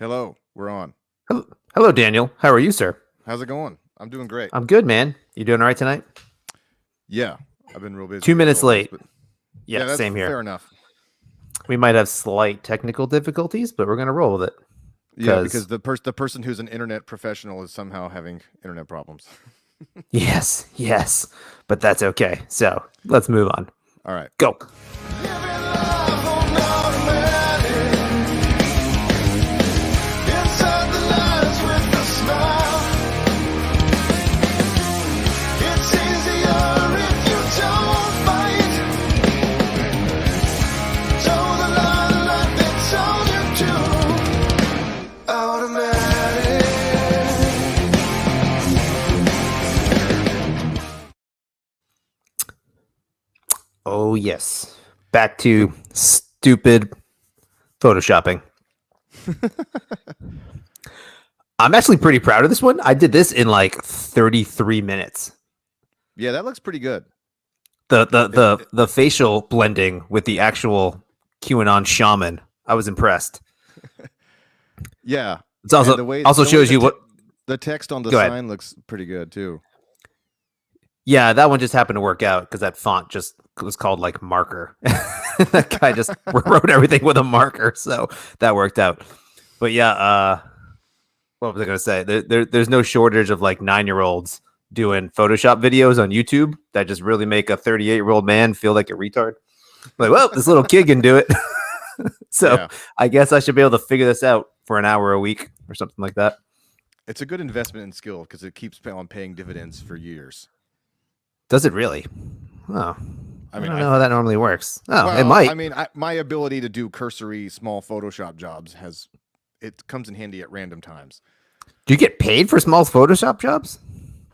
Hello, we're on. Hello, Daniel. How are you, sir? How's it going? I'm doing great. I'm good, man. You doing all right tonight? Yeah, I've been real busy Two as minutes always, late. but Yeah, yeah, that's same here. fair enough. We might have slight technical difficulties, but we're gonna roll with it. Yeah, because Because the person who's an internet professional is somehow having internet problems. yes, but that's okay. So let's move on. All right. Go. Oh yes. Back to stupid photoshopping. I'm actually pretty proud of this one. I did this in like 33 minutes. Yeah, that looks pretty good. The facial blending with the actual QAnon shaman. I was impressed. Yeah, It's and also the way shows you what. the text on the Go ahead. sign looks pretty good too. Yeah, that one just happened to work out because that font just was called like marker. That guy just wrote everything with a marker, so that worked out. But yeah, what was I gonna say? There's no shortage of like 9-year-olds doing Photoshop videos on YouTube that just really make a 38-year-old man feel like a retard. Like, well, this little kid can do it. So Yeah, I guess I should be able to figure this out for an hour a week or something like that. it's a good investment in skill because it keeps on paying dividends for years. Does it really? Oh, I I mean, don't I know how that think. normally works. Oh, it Well, might. I mean, my ability to do cursory small Photoshop jobs it comes in handy at random times. Do you get paid for small Photoshop jobs?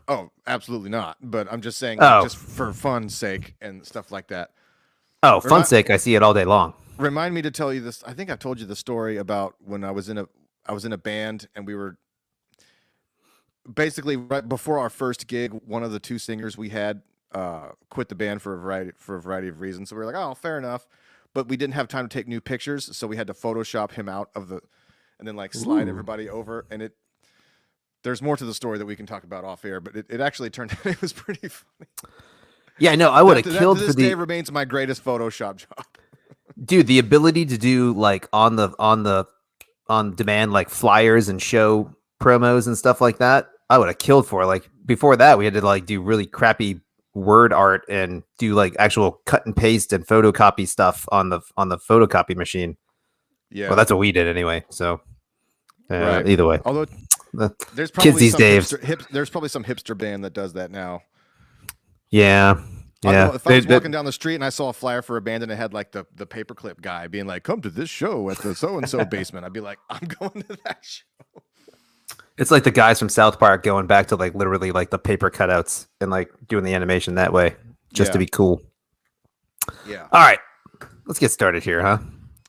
Oh, absolutely not. But I'm just saying, like, Oh, just for fun's sake and stuff like that. oh, Remi- fun's sake, I see it all day long. Remind me to tell you this. I think I told you the story about when I was in a band and we were basically right before our first gig. One of the two singers we had quit the band for a variety of reasons. So we were like, oh, fair enough. But we didn't have time to take new pictures, so we had to Photoshop him out of the, and then like slide Ooh. everybody over. And it there's more to the story that we can talk about off air, but it actually turned out it was pretty funny. Yeah, no, I would have That killed to for this day the remains my greatest Photoshop job. dude. The ability to do like on demand like flyers and show promos and stuff like that. I would have killed for. Like before that, we had to like do really crappy word art and do like actual cut and paste and photocopy stuff on the photocopy machine. Yeah, Well, that's what we did anyway. So right. either way, Although the there's kids probably these some days, there's probably some hipster band that does that now. yeah, yeah. If I was walking down the street and I saw a flyer for a band and it had like the paperclip guy being like, "Come to this show at the so and so basement," I'd be like, "I'm going to that show." It's like the guys from South Park going back to like literally like the paper cutouts and like doing the animation that way just to Yeah, be cool. yeah. All right, let's get started here, huh?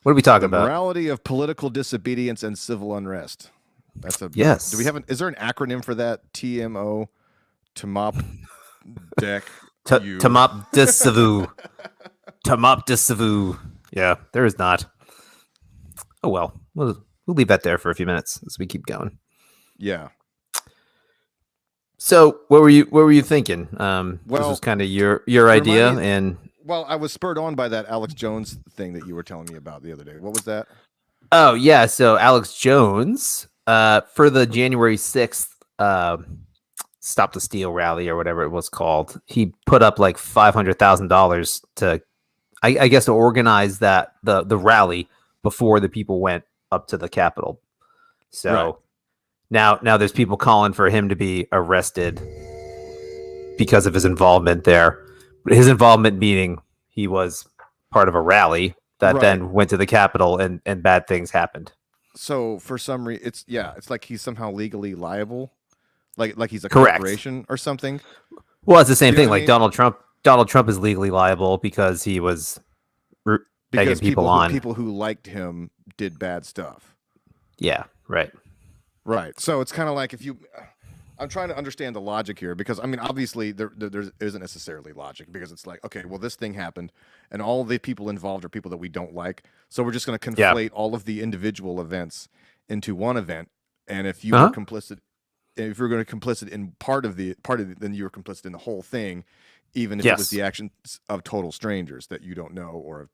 What are we talking The about? morality of political disobedience and civil unrest. That's a. Yes. Do we have an? Is there an acronym for that? TMO, to mop deck you. Tamop de Savu. Tamop de Savu. Yeah, there is not. Oh well, we'll leave that there for a few minutes as we keep going. Yeah. So, what were you thinking? This Well, was kind of your idea, me. and Well, I was spurred on by that Alex Jones thing that you were telling me about the other day. What was that? oh yeah, so Alex Jones, for the January 6th, Stop the Steal rally or whatever it was called, he put up like $500,000 to, I guess, to organize that the rally before the people went up to the Capitol. So. Right. Now there's people calling for him to be arrested because of his involvement there. His involvement meaning he was part of a rally that Right. then went to the Capitol and bad things happened. So for some reason, it's like he's somehow legally liable, like he's a Correct. corporation or something. Well, it's the same You know thing. what I Like mean? Donald Trump is legally liable because he was egging Because people on. people who liked him did bad stuff. Yeah, right. Right. So it's kind of like I'm trying to understand the logic here because I mean, obviously there isn't necessarily logic because it's like, okay, well, this thing happened, and all the people involved are people that we don't like, so we're just going to conflate all of the individual events into one event, and if you were Uh-huh. complicit, if you're going to complicit in part of the, then you were complicit in the whole thing, even if it was Yes. the actions of total strangers that you don't know or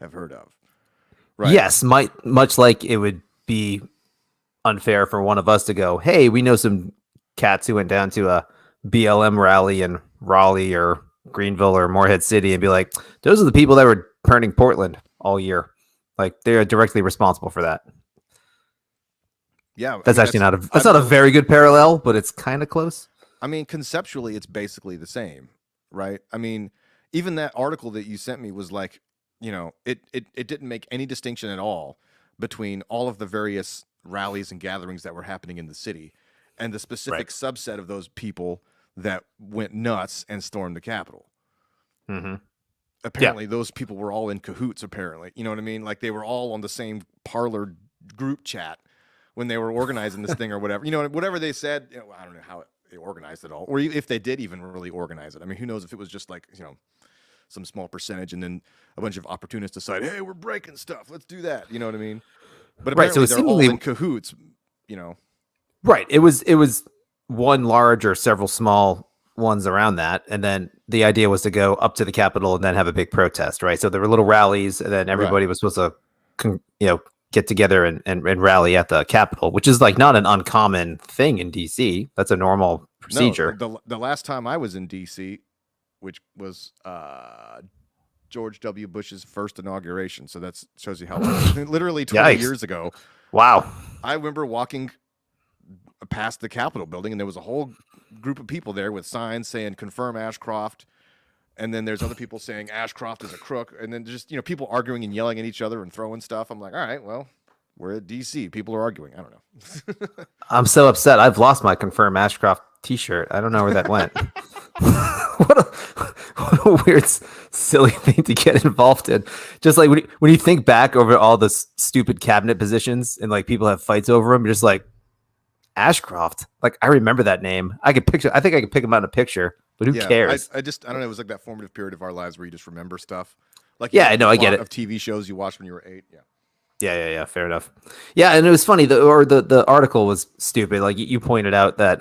have heard of. Right. Yes, much like it would be unfair for one of us to go, hey, we know some cats who went down to a BLM rally in Raleigh or Greenville or Morehead City and be like, those are the people that were burning Portland all year. Like they're directly responsible for that. Yeah, I That's mean actually not a I'm that's not a really, very good parallel, but it's kind of close. I mean conceptually it's basically the same, right? I mean, even that article that you sent me was like, it didn't make any distinction at all between all of the various rallies and gatherings that were happening in the city and the Right. specific subset of those people that went nuts and stormed the Capitol. Mm-hmm. Yeah. Apparently those people were all in cahoots, apparently. You know what I mean? Like they were all on the same parlor group chat when they were organizing this thing or whatever. Whatever they said, I don't know how they organized it all, or if they did even really organize it. I mean, who knows if it was just like, some small percentage and then a bunch of opportunists decide, hey, we're breaking stuff, let's do that. You know what I mean? But Right. So apparently it's they're all seemingly in cahoots, you know. right. It was one large or several small ones around that, and then the idea was to go up to the Capitol and then have a big protest. Right. So there were little rallies, and then Right. everybody was supposed to, get together and rally at the Capitol, which is like not an uncommon thing in DC. That's a normal No, procedure. the last time I was in DC, which was George W. Bush's first inauguration. So that shows you how long. Literally 20 Yikes! years ago, Wow. I remember walking past the Capitol building, and there was a whole group of people there with signs saying "Confirm Ashcroft," and then there's other people saying Ashcroft is a crook, and then just people arguing and yelling at each other and throwing stuff. I'm like, all right, well, we're at DC. People are arguing. I don't know. I'm so upset. I've lost my Confirm Ashcroft T-shirt. I don't know where that went. What a weird, silly thing to get involved in. Just like when you think back over all the stupid cabinet positions and like people have fights over them, you're just like Ashcroft. Like I remember that name. I think I could pick him out in a picture, but who Yeah, cares? I don't know. It was like that formative period of our lives where you just remember stuff. Like Yeah, I know. the I get plot it. of TV shows you watched when you were 8. Yeah. Yeah. Fair enough. Yeah, and it was funny. The article was stupid. Like you pointed out that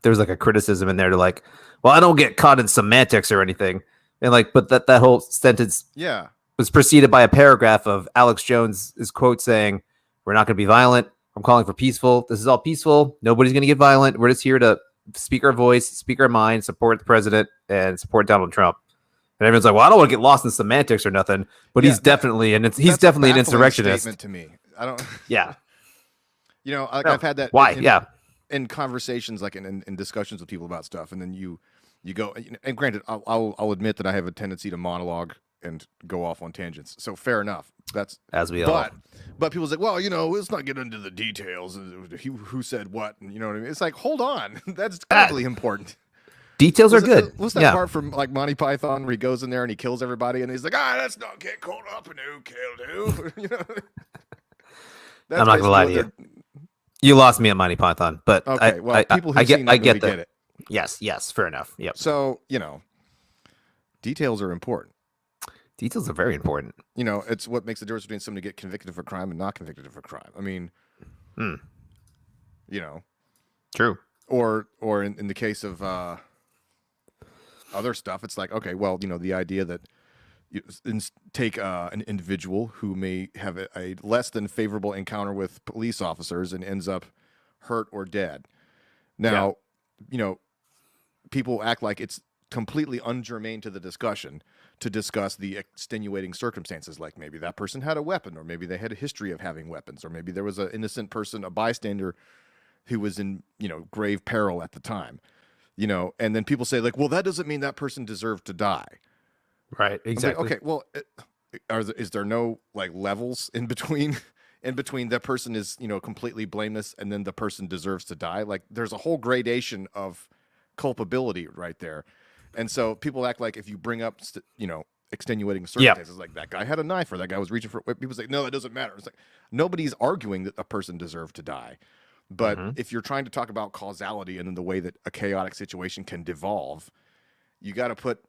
there was like a criticism in there to like, well, I don't get caught in semantics or anything, and like, but that whole sentence Yeah. was preceded by a paragraph of Alex Jones's quote saying, "We're not going to be violent. I'm calling for peaceful. This is all peaceful. Nobody's going to get violent. We're just here to speak our voice, speak our mind, support the president, and support Donald Trump." And everyone's like, "Well, I don't want to get lost in semantics or nothing." But Yeah, he's definitely an that's a an baffling insurrectionist. statement to me. I don't. Yeah. Like No. I've had that. Why? Yeah. In conversations, like in discussions with people about stuff, and then you go. And granted, I'll admit that I have a tendency to monologue and go off on tangents. So fair enough. That's As we all. but people's like, well, let's not get into the details. Who said what? And you know what I mean? It's like, hold on, that's critically important. Details are good. What's that Yeah. part from like Monty Python where he goes in there and he kills everybody and he's like, let's not get caught up in who killed who. That's I'm not gonna lie to basically you. You lost me at Monty Python, but Okay, well, people who I seen that movie get get it. Yes, fair enough. Yep. So details are important. Details are very important. It's what makes the difference between somebody get convicted of a crime and not convicted of a crime. I mean, True. or in the case of other stuff, it's like, okay, well, the idea that you take an individual who may have a less than favorable encounter with police officers and ends up hurt or dead. Now, people act like it's completely ungermane to the discussion to discuss the extenuating circumstances, like maybe that person had a weapon, or maybe they had a history of having weapons, or maybe there was an innocent person, a bystander, who was in grave peril at the time. And then people say like, well, that doesn't mean that person deserved to die. Right. Exactly. Like, okay, well, is there no like levels in between? In between that person is completely blameless and then the person deserves to die. Like there's a whole gradation of culpability right there. And so people act like if you bring up extenuating circumstances, like that guy had a knife or that guy was reaching for, people say no, that doesn't matter. It's like nobody's arguing that a person deserved to die. But if you're trying to talk about causality and then the way that a chaotic situation can devolve, you got to put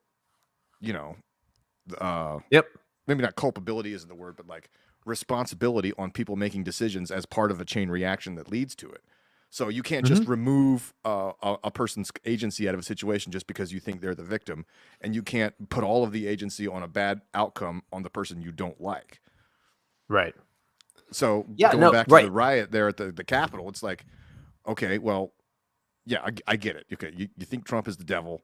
Yep. maybe not culpability isn't the word, but like responsibility on people making decisions as part of a chain reaction that leads to it. So you can't just remove a person's agency out of a situation just because you think they're the victim, and you can't put all of the agency on a bad outcome on the person you don't like. Right. So Yeah, going no, back to right. the riot there at the Capitol, it's like, okay, well, yeah, I get it. Okay, you think Trump is the devil,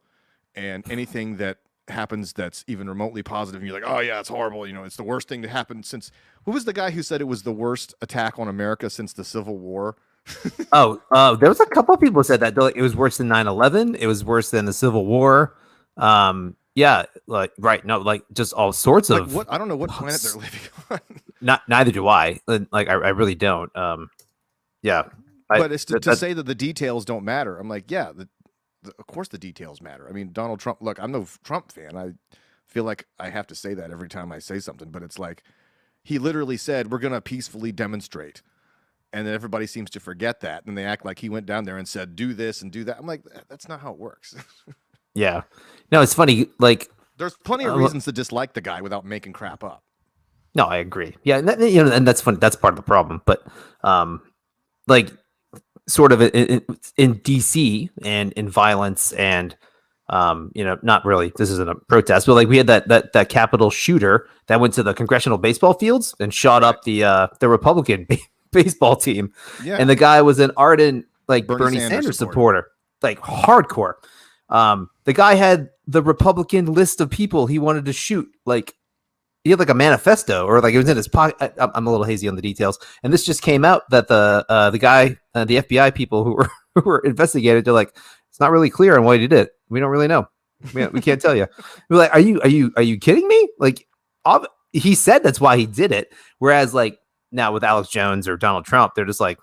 and anything that happens that's even remotely positive, and you're like, oh yeah, it's horrible. You know, it's the worst thing to happen since. Who was the guy who said it was the worst attack on America since the Civil War? There was a couple of people who said that. They're like, it was worse than 9/11. It was worse than the Civil War. Yeah, like right. No, like just all sorts Like of what? I don't know what planet they're living on. neither do I. Like I really don't. Yeah. But it's to say that the details don't matter. I'm like, yeah, of course the details matter. I mean, Donald Trump. Look, I'm no Trump fan. I feel like I have to say that every time I say something. But it's like he literally said we're going to peacefully demonstrate, and then everybody seems to forget that, and they act like he went down there and said do this and do that. I'm like, that's not how it works. Yeah. No, it's funny. Like there's plenty of reasons to dislike the guy without making crap up. No, I agree. Yeah, and and that's funny. That's part of the problem. But like sort of in DC and in violence and not really. This isn't a protest, but like we had that Capitol shooter that went to the congressional baseball fields and shot up the Republican baseball team. Yeah, and the guy was an ardent like Bernie Sanders supporter, like hardcore. The guy had the Republican list of people he wanted to shoot. Like he had like a manifesto, or like it was in his pocket. I'm a little hazy on the details, and this just came out that the guy, the FBI people who were investigated, they're like, it's not really clear on why he did it. We don't really know. We can't tell you. We're like, are you kidding me? Like, he said that's why he did it. Whereas like now with Alex Jones or Donald Trump, they're just like,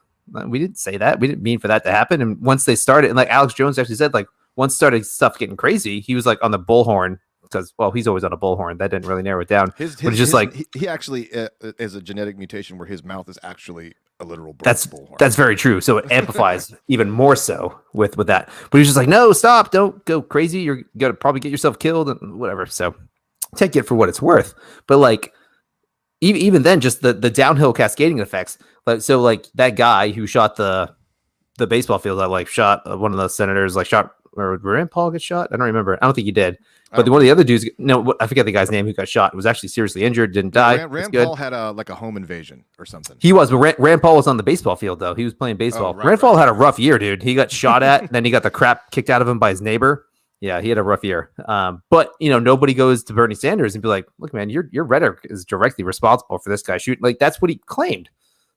we didn't say that. We didn't mean for that to happen. And once they started, and like Alex Jones actually said, like once started stuff getting crazy, he was like on the bullhorn. Because he's always on a bullhorn. That didn't really narrow it down. He actually is a genetic mutation where his mouth is actually a literal bullhorn. That's very true. So it amplifies even more so with that. But he's just like, no, stop, don't go crazy. You're gonna probably get yourself killed and whatever. So take it for what it's worth. But like even then, just the downhill cascading effects. So like that guy who shot the baseball field, that like shot one of the senators, like shot. Or Rand Paul get shot? I don't remember. I don't think he did. But one of the other dudes, no, I forget the guy's name who got shot. Was actually seriously injured, didn't die. Rand Paul had a home invasion or something. He was, but Rand Paul was on the baseball field though. He was playing baseball. Rand Paul had a rough year, dude. He got shot at, then he got the crap kicked out of him by his neighbor. Yeah, he had a rough year. But nobody goes to Bernie Sanders and be like, look, man, your rhetoric is directly responsible for this guy shooting. Like that's what he claimed.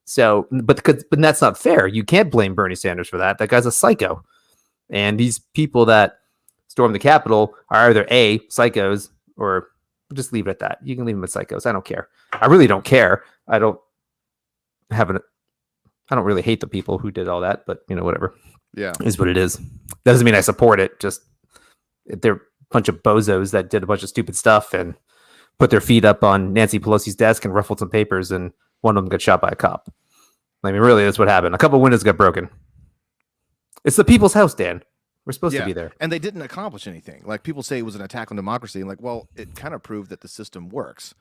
So, but that's not fair. You can't blame Bernie Sanders for that. That guy's a psycho. And these people that storm the Capitol are either A, psychos, or just leave it at that. You can leave them as psychos. I don't care. I really don't care. I don't really hate the people who did all that, but whatever. Yeah. Is what it is. Doesn't mean I support it. Just they're a bunch of bozos that did a bunch of stupid stuff and put their feet up on Nancy Pelosi's desk and ruffled some papers, and one of them got shot by a cop. I mean, really, that's what happened. A couple windows got broken. It's the people's house, Dan. We're supposed to be there. And they didn't accomplish anything. Like people say it was an attack on democracy. And like, well, it kind of proved that the system works.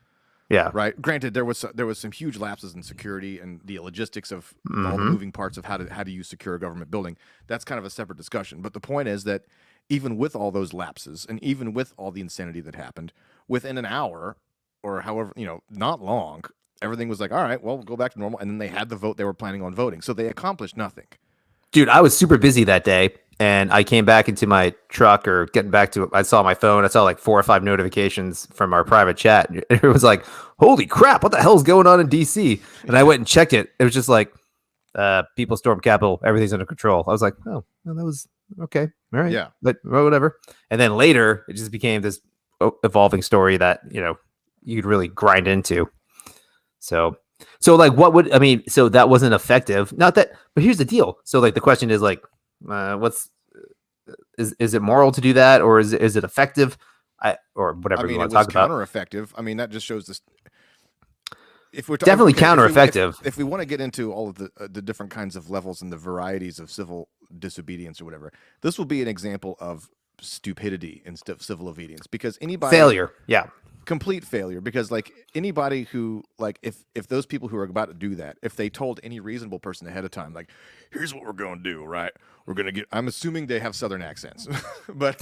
Yeah. Right. Granted, there was some huge lapses in security and the logistics of all the moving parts of how to use secure government building. That's kind of a separate discussion. But the point is that even with all those lapses and even with all the insanity that happened, within an hour or however, not long, everything was like, all right, well, we'll go back to normal. And then they had the vote they were planning on voting. So they accomplished nothing. Dude, I was super busy that day, and I came back into my truck or getting back to it. I saw my phone. I saw like 4 or 5 notifications from our private chat. It was like, holy crap, what the hell's going on in DC? And I went and checked it. It was just like, people stormed Capitol. Everything's under control. I was like, oh, well, that was okay. All right. Yeah. But whatever. And then later, it just became this evolving story that, you'd really grind into. So like, so that wasn't effective. Not that, but here's the deal. So like, the question is like, is it moral to do that, or is it effective? Or whatever you want to talk about. Counter-effective. I mean, that just shows this. If we're definitely counter-effective. If we want to get into all of the different kinds of levels and the varieties of civil disobedience or whatever, this will be an example of stupidity instead of civil obedience, because anybody failure. Yeah. complete failure, because like anybody who like if those people who are about to do that, if they told any reasonable person ahead of time, like, here's what we're going to do, right? We're going to get, I'm assuming they have Southern accents, but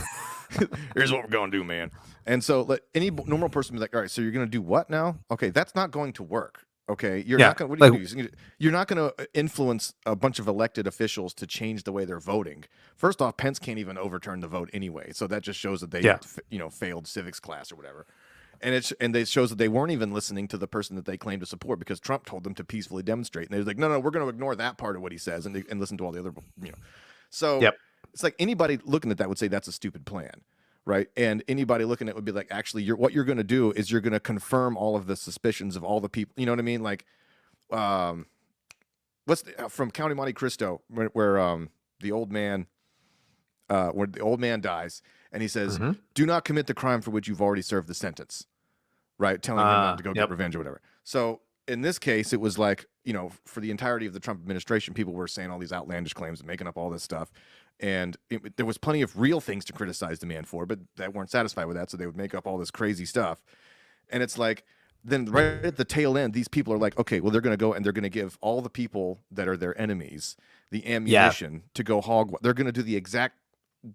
here's what we're going to do, man. And so let any normal person be like, all right, so you're going to do what now? Okay, that's not going to work. Okay, you're not going to, what are you going to do? You're not going to influence a bunch of elected officials to change the way they're voting. First off, Pence can't even overturn the vote anyway. So that just shows that they, failed civics class or whatever. And it shows that they weren't even listening to the person that they claim to support, because Trump told them to peacefully demonstrate. And they're like, no, we're going to ignore that part of what he says and listen to all the other, So it's like anybody looking at that would say that's a stupid plan, right? And anybody looking at it would be like, actually, what you're going to do is you're going to confirm all of the suspicions of all the people. You know what I mean? Like, from County Monte Cristo, where the old man dies, and he says, do not commit the crime for which you've already served the sentence. Right, telling him not to go get revenge or whatever. So in this case, it was like, for the entirety of the Trump administration, people were saying all these outlandish claims and making up all this stuff. And there was plenty of real things to criticize the man for, but they weren't satisfied with that, so they would make up all this crazy stuff. And it's like, then right at the tail end, these people are like, okay, well, they're going to go and they're going to give all the people that are their enemies the ammunition to go hog. They're going to do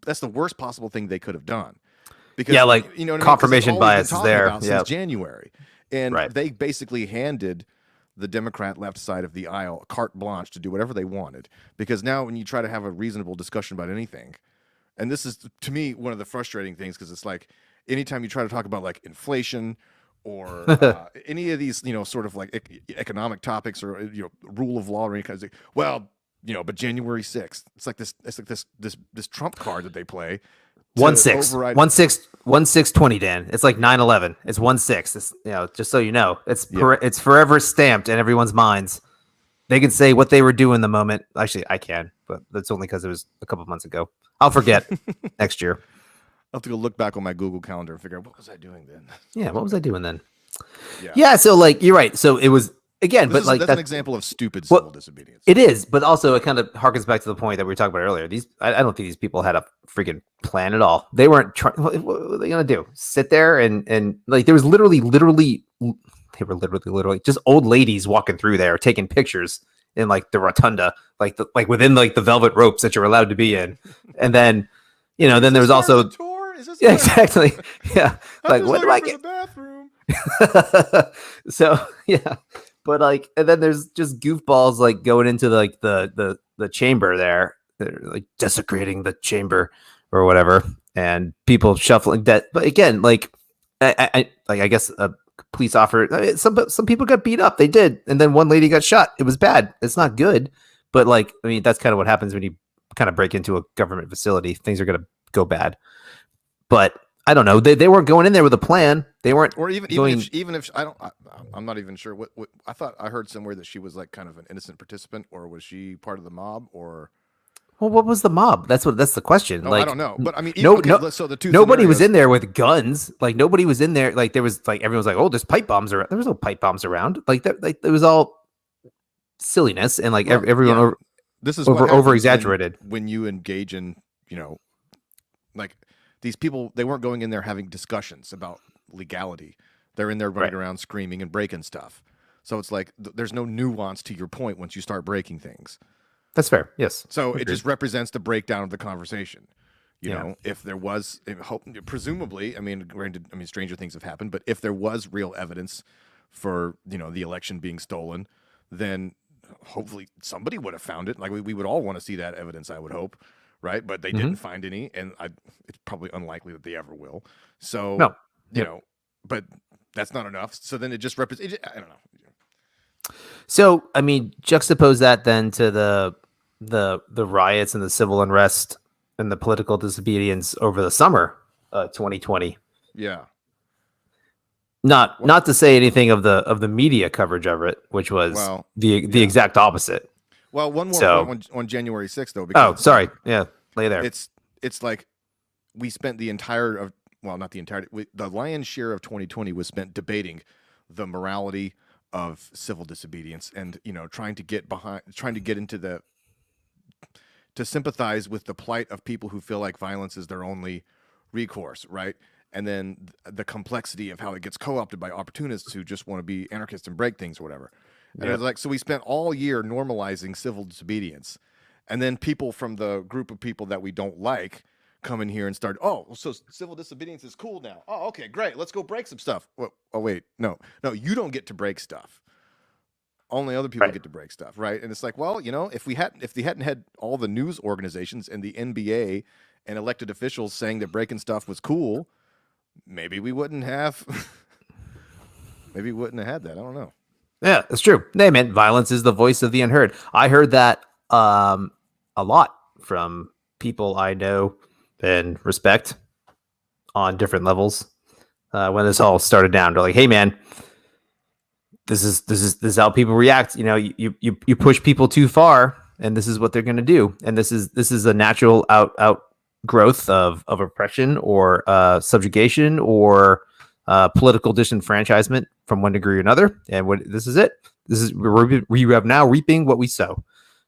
that's the worst possible thing they could have done. Because, confirmation bias is there since January. And they basically handed the Democrat left side of the aisle carte blanche to do whatever they wanted. Because now when you try to have a reasonable discussion about anything, and this is, to me, one of the frustrating things, because it's like anytime you try to talk about like inflation or any of these, sort of like economic topics or, rule of law or any kind of thing, well, but January 6th, it's like this Trump card that they play. 1/6/20, Dan. It's like 9/11. It's 1/6. It's, just so you know, it's forever stamped in everyone's minds. They can say what they were doing the moment. Actually, I can, but that's only because it was a couple months ago. I'll forget next year. I'll have to go look back on my Google Calendar and figure out what was I doing then. Yeah, what was I doing then? Yeah. So like, you're right. So it was. Again, that's an example of stupid civil disobedience. It is, but also it kind of harkens back to the point that we were talking about earlier. I don't think these people had a freaking plan at all. They weren't trying. What were they gonna do? Sit there and like there was literally just old ladies walking through there taking pictures in like the rotunda, like within like the velvet ropes that you're allowed to be in, and then then there was also exactly like what do I get? The bathroom. So But like, and then there's just goofballs like going into like the chamber there, they're like desecrating the chamber or whatever, and people shuffling that. But again, like I guess a police officer. Some people got beat up. They did, and then one lady got shot. It was bad. It's not good. But like, I mean, that's kind of what happens when you kind of break into a government facility. Things are gonna go bad. But I don't know. They weren't going in there with a plan. They weren't, or even if I'm not even sure what I thought. I heard somewhere that she was like kind of an innocent participant, or was she part of the mob, or? Well, what was the mob? That's the question. No, like, I don't know, but I mean, so the two nobody was in there with guns. Like nobody was in there. Like there was like everyone was like, oh, there's pipe bombs around. There was no pipe bombs around. Like that. Like it was all silliness and like everyone this is over exaggerated when you engage in like. These people, they weren't going in there having discussions about legality. They're in there running around screaming and breaking stuff. So it's like there's no nuance to your point once you start breaking things. That's fair. Yes. So it just represents the breakdown of the conversation. You know, if there was, presumably, I mean, granted, stranger things have happened, but if there was real evidence for, the election being stolen, then hopefully somebody would have found it. Like we would all want to see that evidence, I would hope. Right, but they didn't find any, and it's probably unlikely that they ever will. So, but that's not enough. So then it just represents. I don't know. So I mean, juxtapose that then to the riots and the civil unrest and the political disobedience over the summer, 2020. Yeah. Not to say anything of the media coverage of it, which was the exact opposite. Well, one more point on January 6th, though. Because sorry. Yeah, lay there. It's like we spent the entirety, the lion's share of 2020 was spent debating the morality of civil disobedience and, trying to get into to sympathize with the plight of people who feel like violence is their only recourse, right? and then the complexity of how it gets co-opted by opportunists who just want to be anarchists and break things or whatever. And Yep. it's like, so we spent all year normalizing civil disobedience, and then people from the group of people that we don't like come in here and start, oh, so civil disobedience is cool now. Oh, okay, great, let's go break some stuff. Well, oh wait, no, you don't get to break stuff. Only other people get to break stuff, right? And it's like, well, if they hadn't had all the news organizations and the NBA and elected officials saying that breaking stuff was cool, maybe we wouldn't have had that. I don't know. Yeah, it's true. Hey, man, violence is the voice of the unheard. I heard that a lot from people I know and respect on different levels. When this all started down, they're like, "Hey, man, this is how people react. You push people too far, and this is what they're going to do. And this is a natural outgrowth of oppression or subjugation or political disenfranchisement from one degree or another. And this is it. We have now reaping what we sow,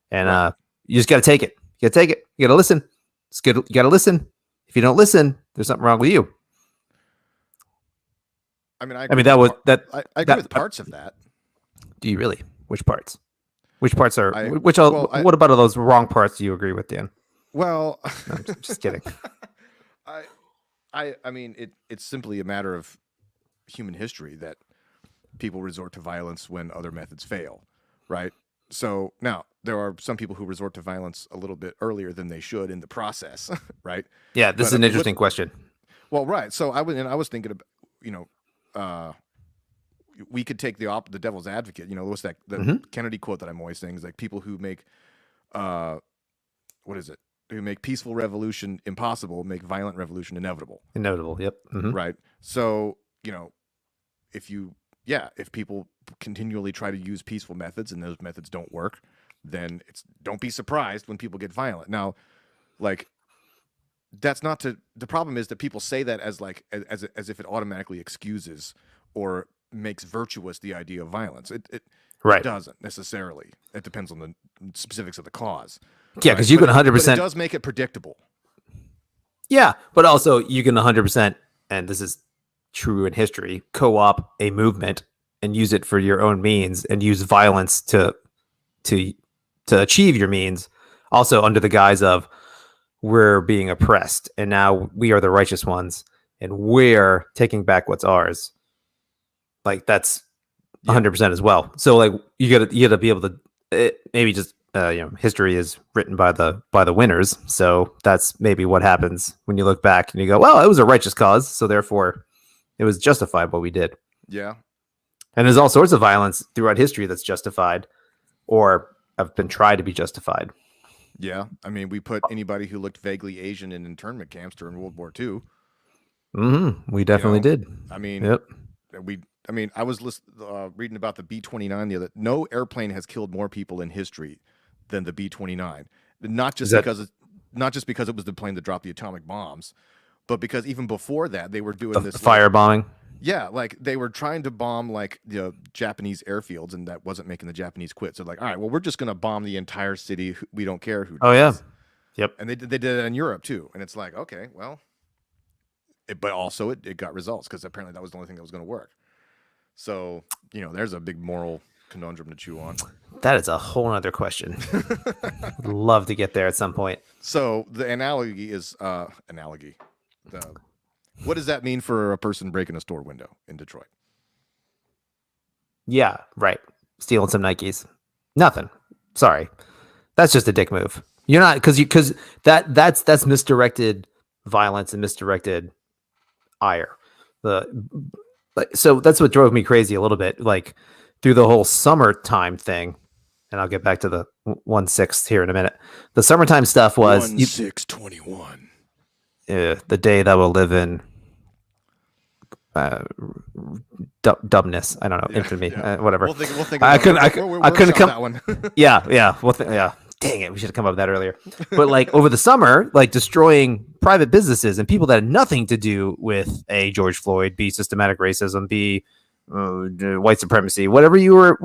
and you just got to take it. You got to take it. You got to listen. It's good. You got to listen. If you don't listen, there's something wrong with you. I mean, I that was that. I agree with parts of that. Do you really? Which parts? Which parts are? What about all those wrong parts do you agree with, Dan? Well, No, I'm just kidding. I mean, it's simply a matter of human history that people resort to violence when other methods fail, right? So now there are some people who resort to violence a little bit earlier than they should in the process, right? Yeah, this is an interesting question. Well, right. So I was thinking about, we could take the devil's advocate. What's that? The Kennedy quote that I'm always saying is like, people who make, what is it? Who make peaceful revolution impossible, make violent revolution inevitable. Inevitable. Yep. Mm-hmm. Right. So if people continually try to use peaceful methods and those methods don't work, then don't be surprised when people get violent. Now, like, that's not the problem is that people say that as if it automatically excuses or makes virtuous the idea of violence. It doesn't necessarily. It depends on the specifics of the cause. Yeah, because you can 100%. But it does make it predictable. Yeah, but also you can 100%, and this is true in history, co-op a movement and use it for your own means and use violence to achieve your means, also under the guise of we're being oppressed and now we are the righteous ones and we're taking back what's ours. Like, that's 100% as well. So like you gotta be able to maybe just history is written by the winners. So that's maybe what happens when you look back and you go, well, it was a righteous cause, so therefore it was justified what we did. Yeah. And there's all sorts of violence throughout history that's justified or have been tried to be justified. Yeah. I mean, we put anybody who looked vaguely Asian in internment camps during World War II. Mm-hmm. We definitely did. I mean, yep. I was reading about the B-29 no airplane has killed more people in history than the B-29. Not just because it was the plane that dropped the atomic bombs, but because even before that they were doing this firebombing. Yeah, like they were trying to bomb like the Japanese airfields, and that wasn't making the Japanese quit. So like, all right, well, we're just going to bomb the entire city. We don't care who. Oh yeah, yep. And they did it in Europe too. And it's like, okay, well, but also it got results because apparently that was the only thing that was going to work. So there's a big moral conundrum to chew on. That is a whole other question. I'd love to get there at some point. So the analogy is what does that mean for a person breaking a store window in Detroit? Yeah, right. Stealing some Nikes. Nothing. Sorry. That's just a dick move. You're not because that's misdirected violence and misdirected ire. So that's what drove me crazy a little bit, like through the whole summertime thing. And I'll get back to the 1/6 here in a minute. The summertime stuff was 1/6/21. The day that will live in dumbness. I don't know, infamy, whatever. We'll think I couldn't come that one. yeah. Yeah. Dang it, we should have come up with that earlier. But like over the summer, like destroying private businesses and people that had nothing to do with A, George Floyd, B, systematic racism, B, white supremacy, whatever you were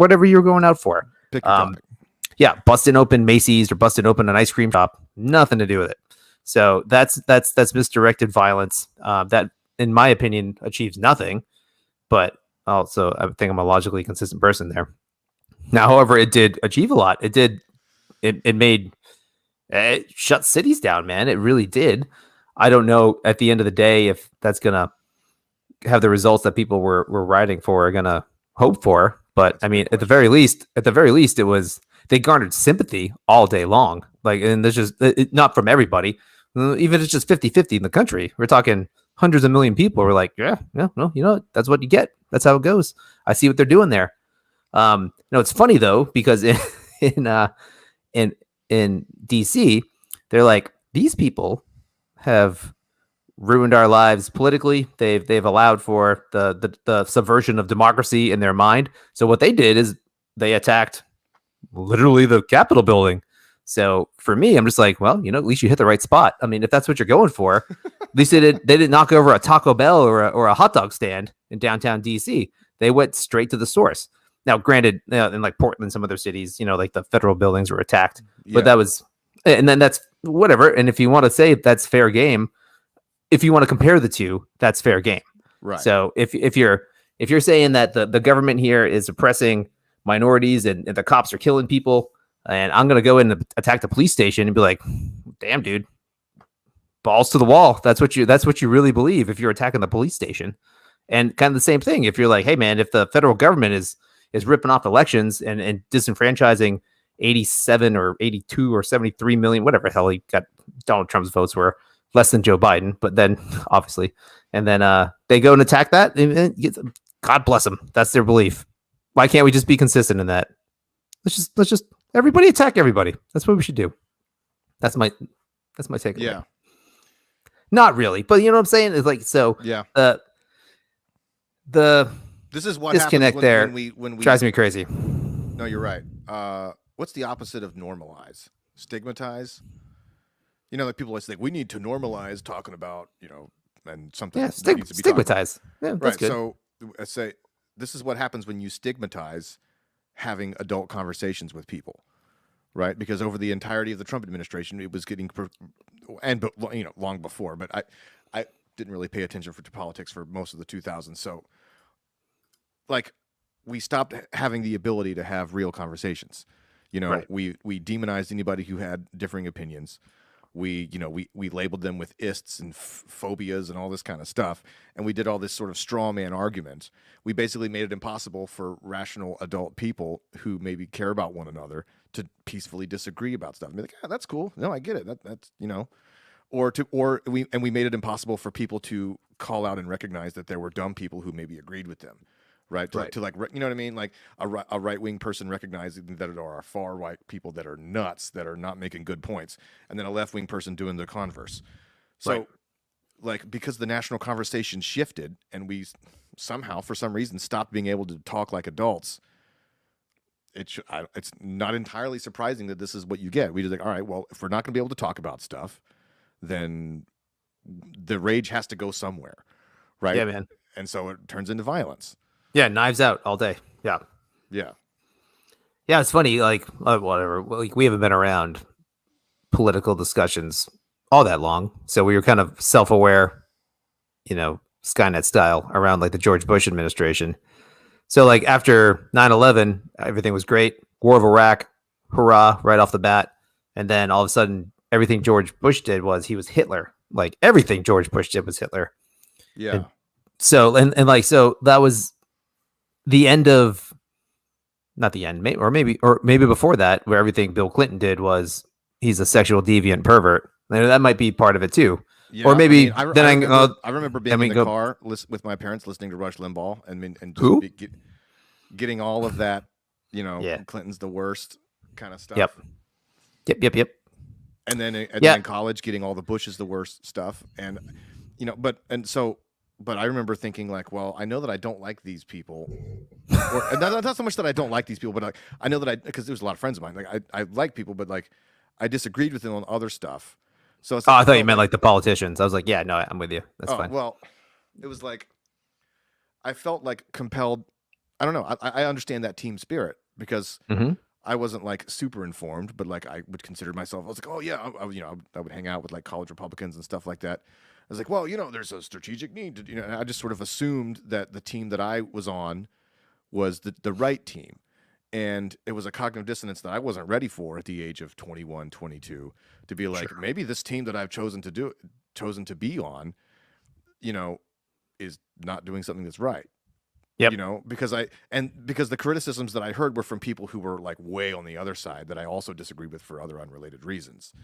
going out for. Pick your topic. Yeah, busting open Macy's or busting open an ice cream shop, nothing to do with it. So that's misdirected violence that in my opinion, achieves nothing. But also, I think I'm a logically consistent person there. Now, however, it did achieve a lot. It made it shut cities down, man. It really did. I don't know at the end of the day if that's gonna have the results that people were riding for, are gonna hope for. But I mean, at the very least, it was, they garnered sympathy all day long. Like, and there's just not from everybody. Even if it's just 50-50 in the country, we're talking hundreds of million people were like, yeah, no, you know what? That's what you get. That's how it goes. I see what they're doing there. No, it's funny though, because in in DC, they're like, these people have ruined our lives politically. They've allowed for the subversion of democracy in their mind. So what they did is they attacked literally the Capitol building. So for me, I'm just like, well, you know, at least you hit the right spot. I mean, if that's what you're going for, at least they didn't knock over a Taco Bell or a hot dog stand in downtown DC. They went straight to the source. Now, granted, in like Portland, some other cities, you know, like the federal buildings were attacked, but that was, and then that's whatever. And if you want to say that's fair game, if you want to compare the two, that's fair game. Right. So if you're saying that the government here is oppressing minorities and the cops are killing people, and I'm going to go in and attack the police station and be like, damn, dude, balls to the wall. That's what you really believe if you're attacking the police station. And kind of the same thing. If you're like, hey man, if the federal government is ripping off elections and disenfranchising 87 or 82 or 73 million, whatever the hell he got, Donald Trump's votes were less than Joe Biden, but then obviously, and then they go and attack that. God bless them. That's their belief. Why can't we just be consistent in that? Let's just everybody attack everybody. That's what we should do. That's my take. Yeah. Not really, but you know what I'm saying? It's like, so yeah. The this is what disconnect happens there when we drives me crazy. No, you're right. What's the opposite of normalize? Stigmatize? You know, like people always think we need to normalize talking about, you know, and something Yeah, needs to be stigmatize. Yeah, that's right. good. So I say this is what happens when you stigmatize having adult conversations with people, right? Because over the entirety of the Trump administration, it was getting, and you know, long before. But I didn't really pay attention to politics for most of the 2000s. So, like, we stopped having the ability to have real conversations. You know, Right. we demonized anybody who had differing opinions. We labeled them with ists and phobias and all this kind of stuff. And we did all this sort of straw man argument. We basically made it impossible for rational adult people who maybe care about one another to peacefully disagree about stuff. And be like, yeah, that's cool. No, I get it. That's, you know, we made it impossible for people to call out and recognize that there were dumb people who maybe agreed with them. Right. To like, you know what I mean? Like a right-wing person recognizing that there are far right people that are nuts, that are not making good points. And then a left-wing person doing the converse. So like, because the national conversation shifted and we somehow, for some reason, stopped being able to talk like adults, it's not entirely surprising that this is what you get. We just like, all right, well, if we're not going to be able to talk about stuff, then the rage has to go somewhere. Right. Yeah, man. And so it turns into violence. Yeah, knives out all day. Yeah. Yeah. Yeah, it's funny. Like, whatever. Like, we haven't been around political discussions all that long, so we were kind of self-aware, you know, Skynet style around like the George Bush administration. So, like after 9/11, everything was great. War of Iraq, hurrah, right off the bat, and then all of a sudden, everything George Bush did was he was Hitler. Like everything George Bush did was Hitler. Yeah. And so so that was the end of, not the end, maybe before that, where everything Bill Clinton did was he's a sexual deviant pervert. And that might be part of it too. Yeah, or maybe I remember being in the car with my parents listening to Rush Limbaugh and just getting all of that, you know, Clinton's the worst kind of stuff. Yep. And then in college, getting all the Bush is the worst stuff. And, you know, but I remember thinking like, well, I know that I don't like these people, or not so much that I don't like these people, but I know that because there's a lot of friends of mine. Like I like people, but like I disagreed with them on other stuff. So it's like, I thought you meant like the politicians. I was like, yeah, no, I'm with you. That's fine. Well, it was like I felt like compelled. I don't know. I understand that team spirit because I wasn't like super informed, but like I would consider myself. I was like, oh yeah, I would hang out with like college Republicans and stuff like that. was like, well, there's a strategic need to, and I just sort of assumed that the team that I was on was the right team. And it was a cognitive dissonance that I wasn't ready for at the age of 21, 22, to be like, Sure. maybe this team that I've chosen to be on, is not doing something that's right. Yep. Because the criticisms that I heard were from people who were like way on the other side that I also disagree with for other unrelated reasons.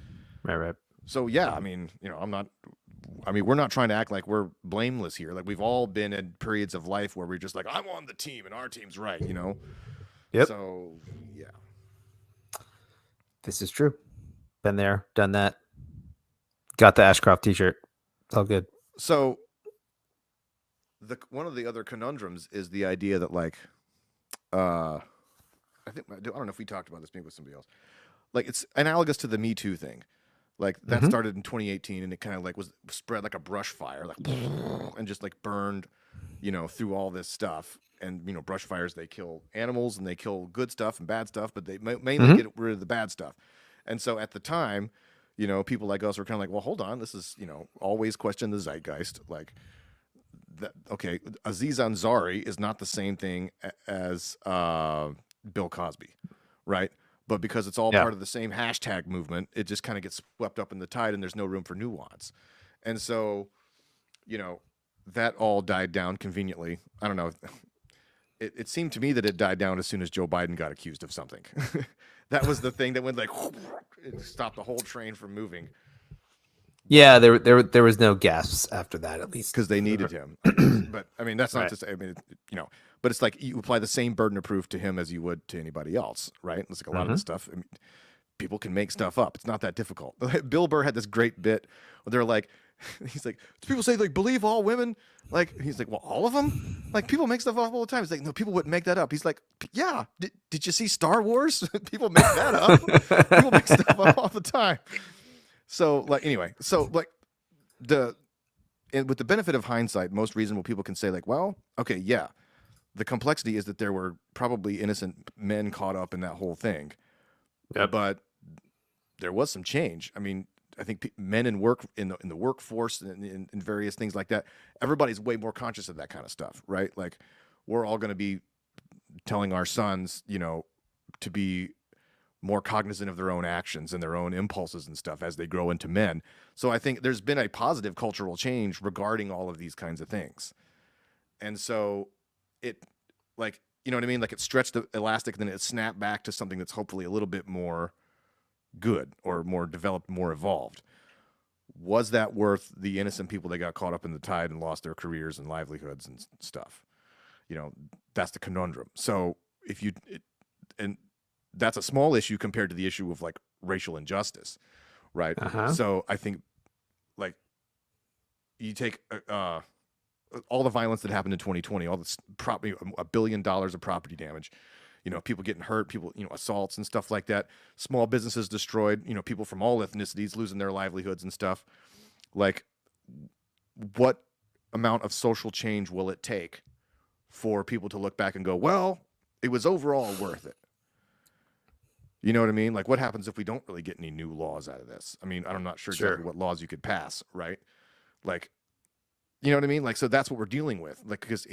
Right. So yeah, I mean, we're not trying to act like we're blameless here. Like we've all been in periods of life where we're just like, I'm on the team and our team's right, Yep. So yeah. This is true. Been there, done that. Got the Ashcroft t-shirt. It's all good. So one of the other conundrums is the idea that like, I don't know if we talked about this maybe with somebody else. Like it's analogous to the Me Too thing. Like that started in 2018 and it kind of like was spread like a brush fire, like and just like burned, through all this stuff. And brush fires, they kill animals and they kill good stuff and bad stuff, but they mainly get rid of the bad stuff. And so at the time, people like us were kind of like, well, hold on, this is always question the zeitgeist. Like that, okay, Aziz Ansari is not the same thing as Bill Cosby, right? But because it's all part of the same hashtag movement, it just kind of gets swept up in the tide and there's no room for nuance. And so, that all died down conveniently. I don't know. It seemed to me that it died down as soon as Joe Biden got accused of something. That was the thing that went like, it stopped the whole train from moving. Yeah, there was no gasps after that, at least. Because they needed him. But, I mean, that's not to say, I mean, but it's like you apply the same burden of proof to him as you would to anybody else, right? It's like a lot of this stuff, I mean, people can make stuff up. It's not that difficult. Bill Burr had this great bit where they're like, he's like, people say, like, believe all women. Like, he's like, well, all of them? Like, people make stuff up all the time. He's like, no, people wouldn't make that up. He's like, yeah, did you see Star Wars? People make that up. People make stuff up all the time. So, like, anyway, and with the benefit of hindsight, most reasonable people can say, like, well, okay, yeah, the complexity is that there were probably innocent men caught up in that whole thing. Yep. But there was some change. I mean, I think men in the workforce and in various things like that, everybody's way more conscious of that kind of stuff, right? Like, we're all going to be telling our sons, to be more cognizant of their own actions and their own impulses and stuff as they grow into men. So I think there's been a positive cultural change regarding all of these kinds of things. And so it, like, you know what I mean? Like, it stretched the elastic and then it snapped back to something that's hopefully a little bit more good or more developed, more evolved. Was that worth the innocent people that got caught up in the tide and lost their careers and livelihoods and stuff? That's the conundrum. So and that's a small issue compared to the issue of like racial injustice, right? So I think, like, you take all the violence that happened in 2020, all this property, $1 billion of property damage, people getting hurt, people, assaults and stuff like that, small businesses destroyed, people from all ethnicities losing their livelihoods and stuff. Like, what amount of social change will it take for people to look back and go, well, it was overall worth it? You know what I mean? Like, what happens if we don't really get any new laws out of this? I mean, I'm not sure exactly what laws you could pass, right? Like, you know what I mean? Like, so that's what we're dealing with. Like, because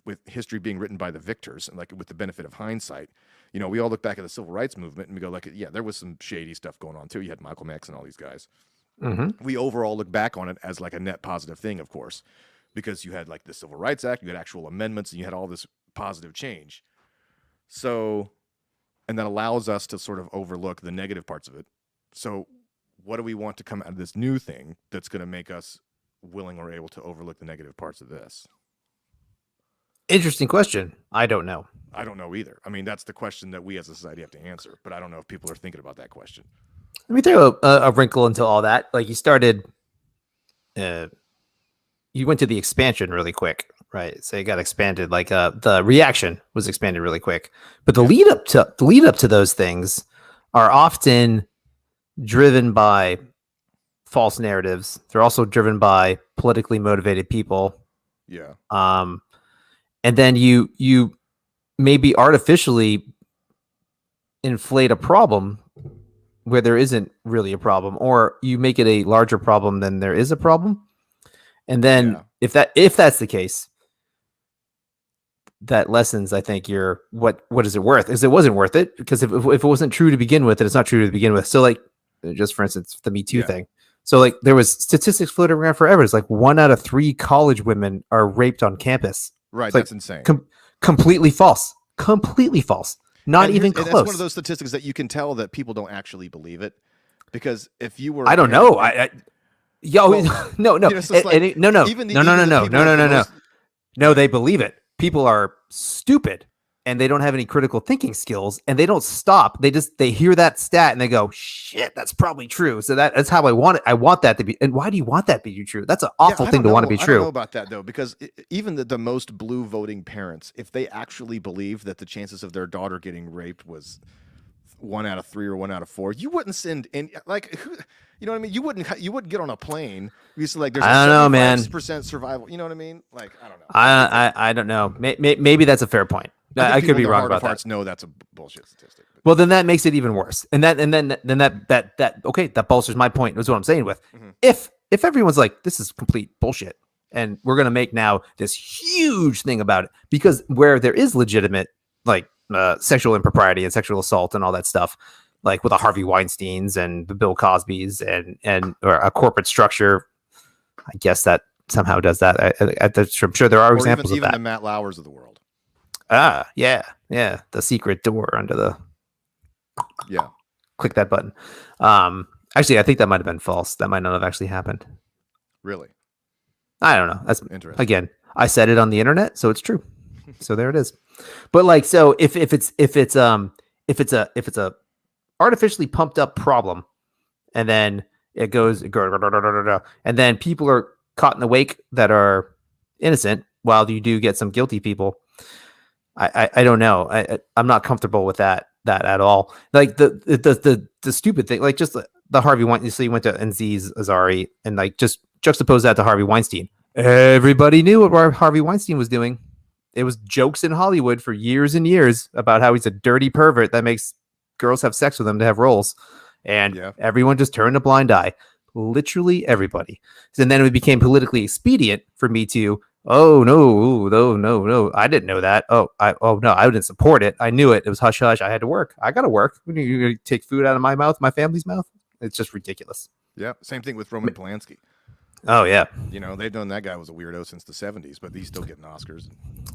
with history being written by the victors and like with the benefit of hindsight, we all look back at the civil rights movement and we go like, yeah, there was some shady stuff going on too. You had Malcolm X and all these guys. We overall look back on it as like a net positive thing, of course, because you had like the Civil Rights Act, you had actual amendments, and you had all this positive change. So, and that allows us to sort of overlook the negative parts of it. So what do we want to come out of this new thing that's going to make us willing or able to overlook the negative parts of this? Interesting question. I don't know. I don't know either. I mean, that's the question that we as a society have to answer, but I don't know if people are thinking about that question. Let me throw a wrinkle into all that. Like, you started, you went to the expansion really quick, right? So it got expanded. Like, the reaction was expanded really quick, but the lead up to those things are often driven by false narratives. They're also driven by politically motivated people. Yeah. And then you maybe artificially inflate a problem where there isn't really a problem, or you make it a larger problem than there is a problem. And then Yeah. if that's the case, that lessens, I think, your what is it worth? Because it wasn't worth it, because if it wasn't true to begin with, then it's not true to begin with. So like, just for instance, the Me Too thing. So like, there was statistics floating around forever. It's like 1 out of 3 college women are raped on campus. Right, it's that's like insane. Completely false. Completely false. Not even close. And that's one of those statistics that you can tell that people don't actually believe it, because if you were, I don't know. No. No, they believe it. People are stupid and they don't have any critical thinking skills, and they don't stop. They hear that stat and they go, shit, that's probably true. So that's how I want it. I want that to be. And why do you want that to be true? That's an awful thing to want to be true. I don't know about that though, because even the most blue voting parents, if they actually believe that the chances of their daughter getting raped was 1 out of 3 or 1 out of 4, you wouldn't send in, like, you know what I mean? You wouldn't get on a plane. There's a 75% survival. You know what I mean? Like, I don't know. I don't know. Maybe that's a fair point. I could be wrong about that. No, that's a bullshit statistic. Well, then that makes it even worse. And then that okay, that bolsters my point. Is what I'm saying with if everyone's like, this is complete bullshit, and we're gonna make now this huge thing about it, because where there is legitimate like sexual impropriety and sexual assault and all that stuff, like with the Harvey Weinsteins and the Bill Cosbys and or a corporate structure, I guess that somehow does that. I'm sure there are examples of that. Even the Matt Lauers of the world. Yeah. The secret door under the. Yeah. Click that button. Actually, I think that might have been false. That might not have actually happened. Really? I don't know. That's interesting. Again, I said it on the internet, so it's true. So there it is. But like, so if it's a artificially pumped up problem, and then it goes, and then people are caught in the wake that are innocent, while you do get some guilty people. I don't know. I'm not comfortable with that at all. Like the stupid thing, like just the Harvey Weinstein. So you went to Aziz Ansari and like just juxtapose that to Harvey Weinstein. Everybody knew what Harvey Weinstein was doing. It was jokes in Hollywood for years and years about how he's a dirty pervert that makes girls have sex with him to have roles, and everyone just turned a blind eye. Literally everybody. And then it became politically expedient for me to. Oh no! I didn't know that. No, I didn't support it. I knew it. It was hush hush. I had to work. I got to work. You take food out of my mouth, my family's mouth. It's just ridiculous. Yeah, same thing with Roman Polanski. Oh yeah. You know, they've known that guy was a weirdo since the 70s, but he's still getting Oscars.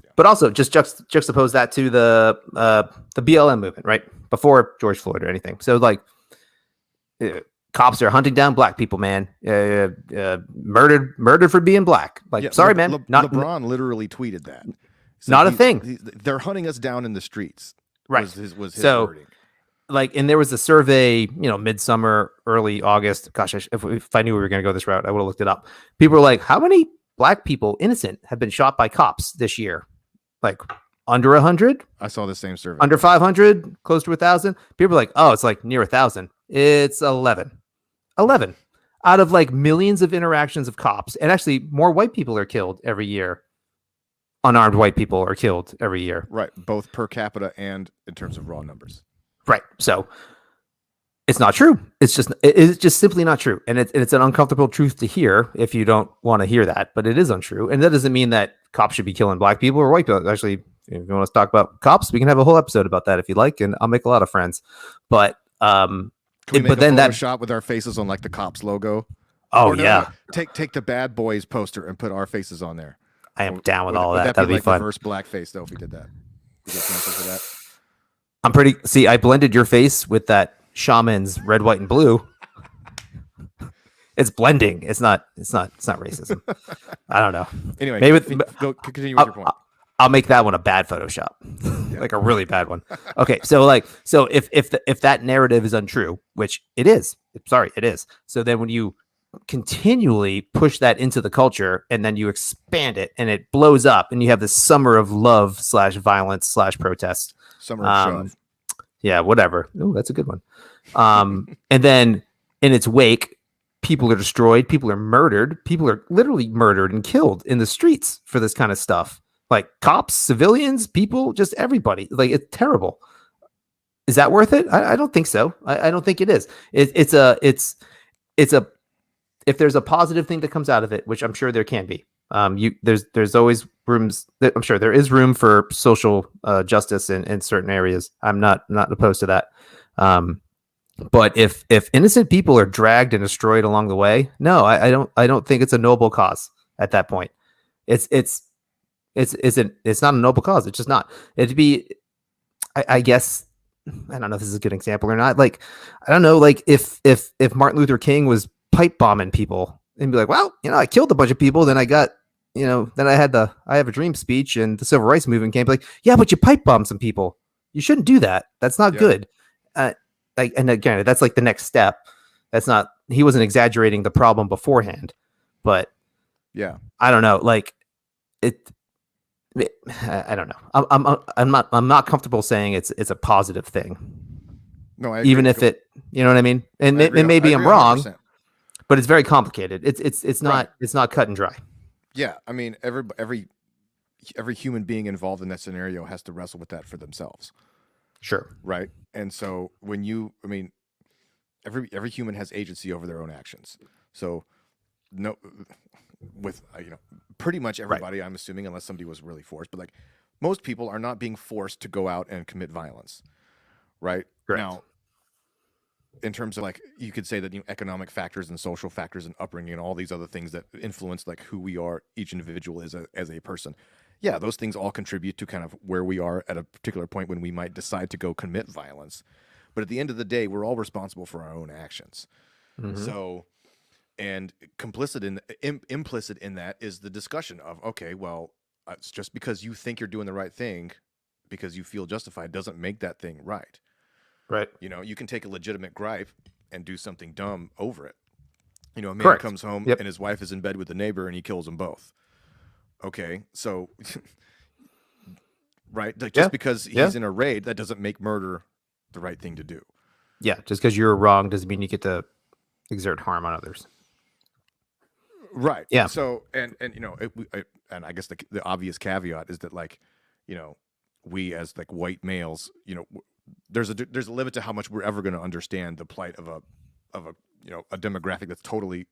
Yeah. But also, just juxtapose that to the BLM movement, right? Before George Floyd or anything. So like. Cops are hunting down black people, man. Murdered for being black. Like, sorry, man. LeBron literally tweeted that. Not a thing. They're hunting us down in the streets. Right. Was his wording. Like, and there was a survey, midsummer, early August. Gosh, if I knew we were going to go this route, I would have looked it up. People were like, how many black people, innocent, have been shot by cops this year? Like, under 100? I saw the same survey. Under 500? Close to 1,000? People are like, oh, it's like near 1,000. It's 11 out of like millions of interactions of cops. And actually more white people are killed every year. Unarmed white people are killed every year. Right. Both per capita and in terms of raw numbers. Right. So it's not true. It's just simply not true. And it's an uncomfortable truth to hear if you don't want to hear that, but it is untrue. And that doesn't mean that cops should be killing black people or white people. Actually, if you want to talk about cops, we can have a whole episode about that if you like, and I'll make a lot of friends. But can we make a photo shot with our faces on like the cops logo? Oh yeah. Take the Bad Boys poster and put our faces on there. I am down with all that. That'd be fun. Reverse blackface though if we did that. We get cancelled for that. See, I blended your face with that Shamans red, white, and blue. It's blending. It's not racism. I don't know. Anyway, go continue with your point. I'll make that one a bad Photoshop, like a really bad one. Okay, so if that narrative is untrue, which it is, it is. So then when you continually push that into the culture and then you expand it and it blows up and you have this summer of love / violence / protest. Summer of shove. Yeah, whatever. Oh, that's a good one. And then in its wake, people are destroyed, people are murdered, people are literally murdered and killed in the streets for this kind of stuff. Like cops, civilians, people, just everybody. Like, it's terrible. Is that worth it? I don't think so. I don't think it is. It's if there's a positive thing that comes out of it, which I'm sure there can be, there's always rooms that I'm sure there is room for social justice in certain areas. I'm not opposed to that. But if innocent people are dragged and destroyed along the way, no, I don't think it's a noble cause at that point. It's not a noble cause. It's just not. It'd be, I guess, I don't know if this is a good example or not. Like, I don't know, like if Martin Luther King was pipe bombing people and be like, well, I killed a bunch of people, then I got, then I have a dream speech and the civil rights movement came, like, yeah, but you pipe bombed some people. You shouldn't do that. That's not good. And again, that's like the next step. That's not, he wasn't exaggerating the problem beforehand, but yeah, I don't know. Like I don't know. I'm not comfortable saying it's a positive thing. No, I agree. Even if it, you know what I mean? And maybe I'm wrong, 100%. But it's very complicated. It's not cut and dry. Yeah. I mean, every human being involved in that scenario has to wrestle with that for themselves. Sure. Right. And so every human has agency over their own actions. So pretty much everybody, right. I'm assuming, unless somebody was really forced, but like most people are not being forced to go out and commit violence. Right. Correct. Now, in terms of like, you could say that economic factors and social factors and upbringing and all these other things that influence like who we are, each individual is as a person. Yeah, those things all contribute to kind of where we are at a particular point when we might decide to go commit violence. But at the end of the day, we're all responsible for our own actions. Mm-hmm. So, and implicit in that is the discussion of, okay, well, it's just because you think you're doing the right thing, because you feel justified, doesn't make that thing right. Right. You can take a legitimate gripe and do something dumb over it. A man Correct. Comes home Yep. and his wife is in bed with the neighbor and he kills them both. Okay, so right, like just because he's in a raid, that doesn't make murder the right thing to do. Yeah, just because you're wrong doesn't mean you get to exert harm on others. Right. Yeah. So and I guess the obvious caveat is that like, we as like white males, there's a limit to how much we're ever going to understand the plight of a demographic that's totally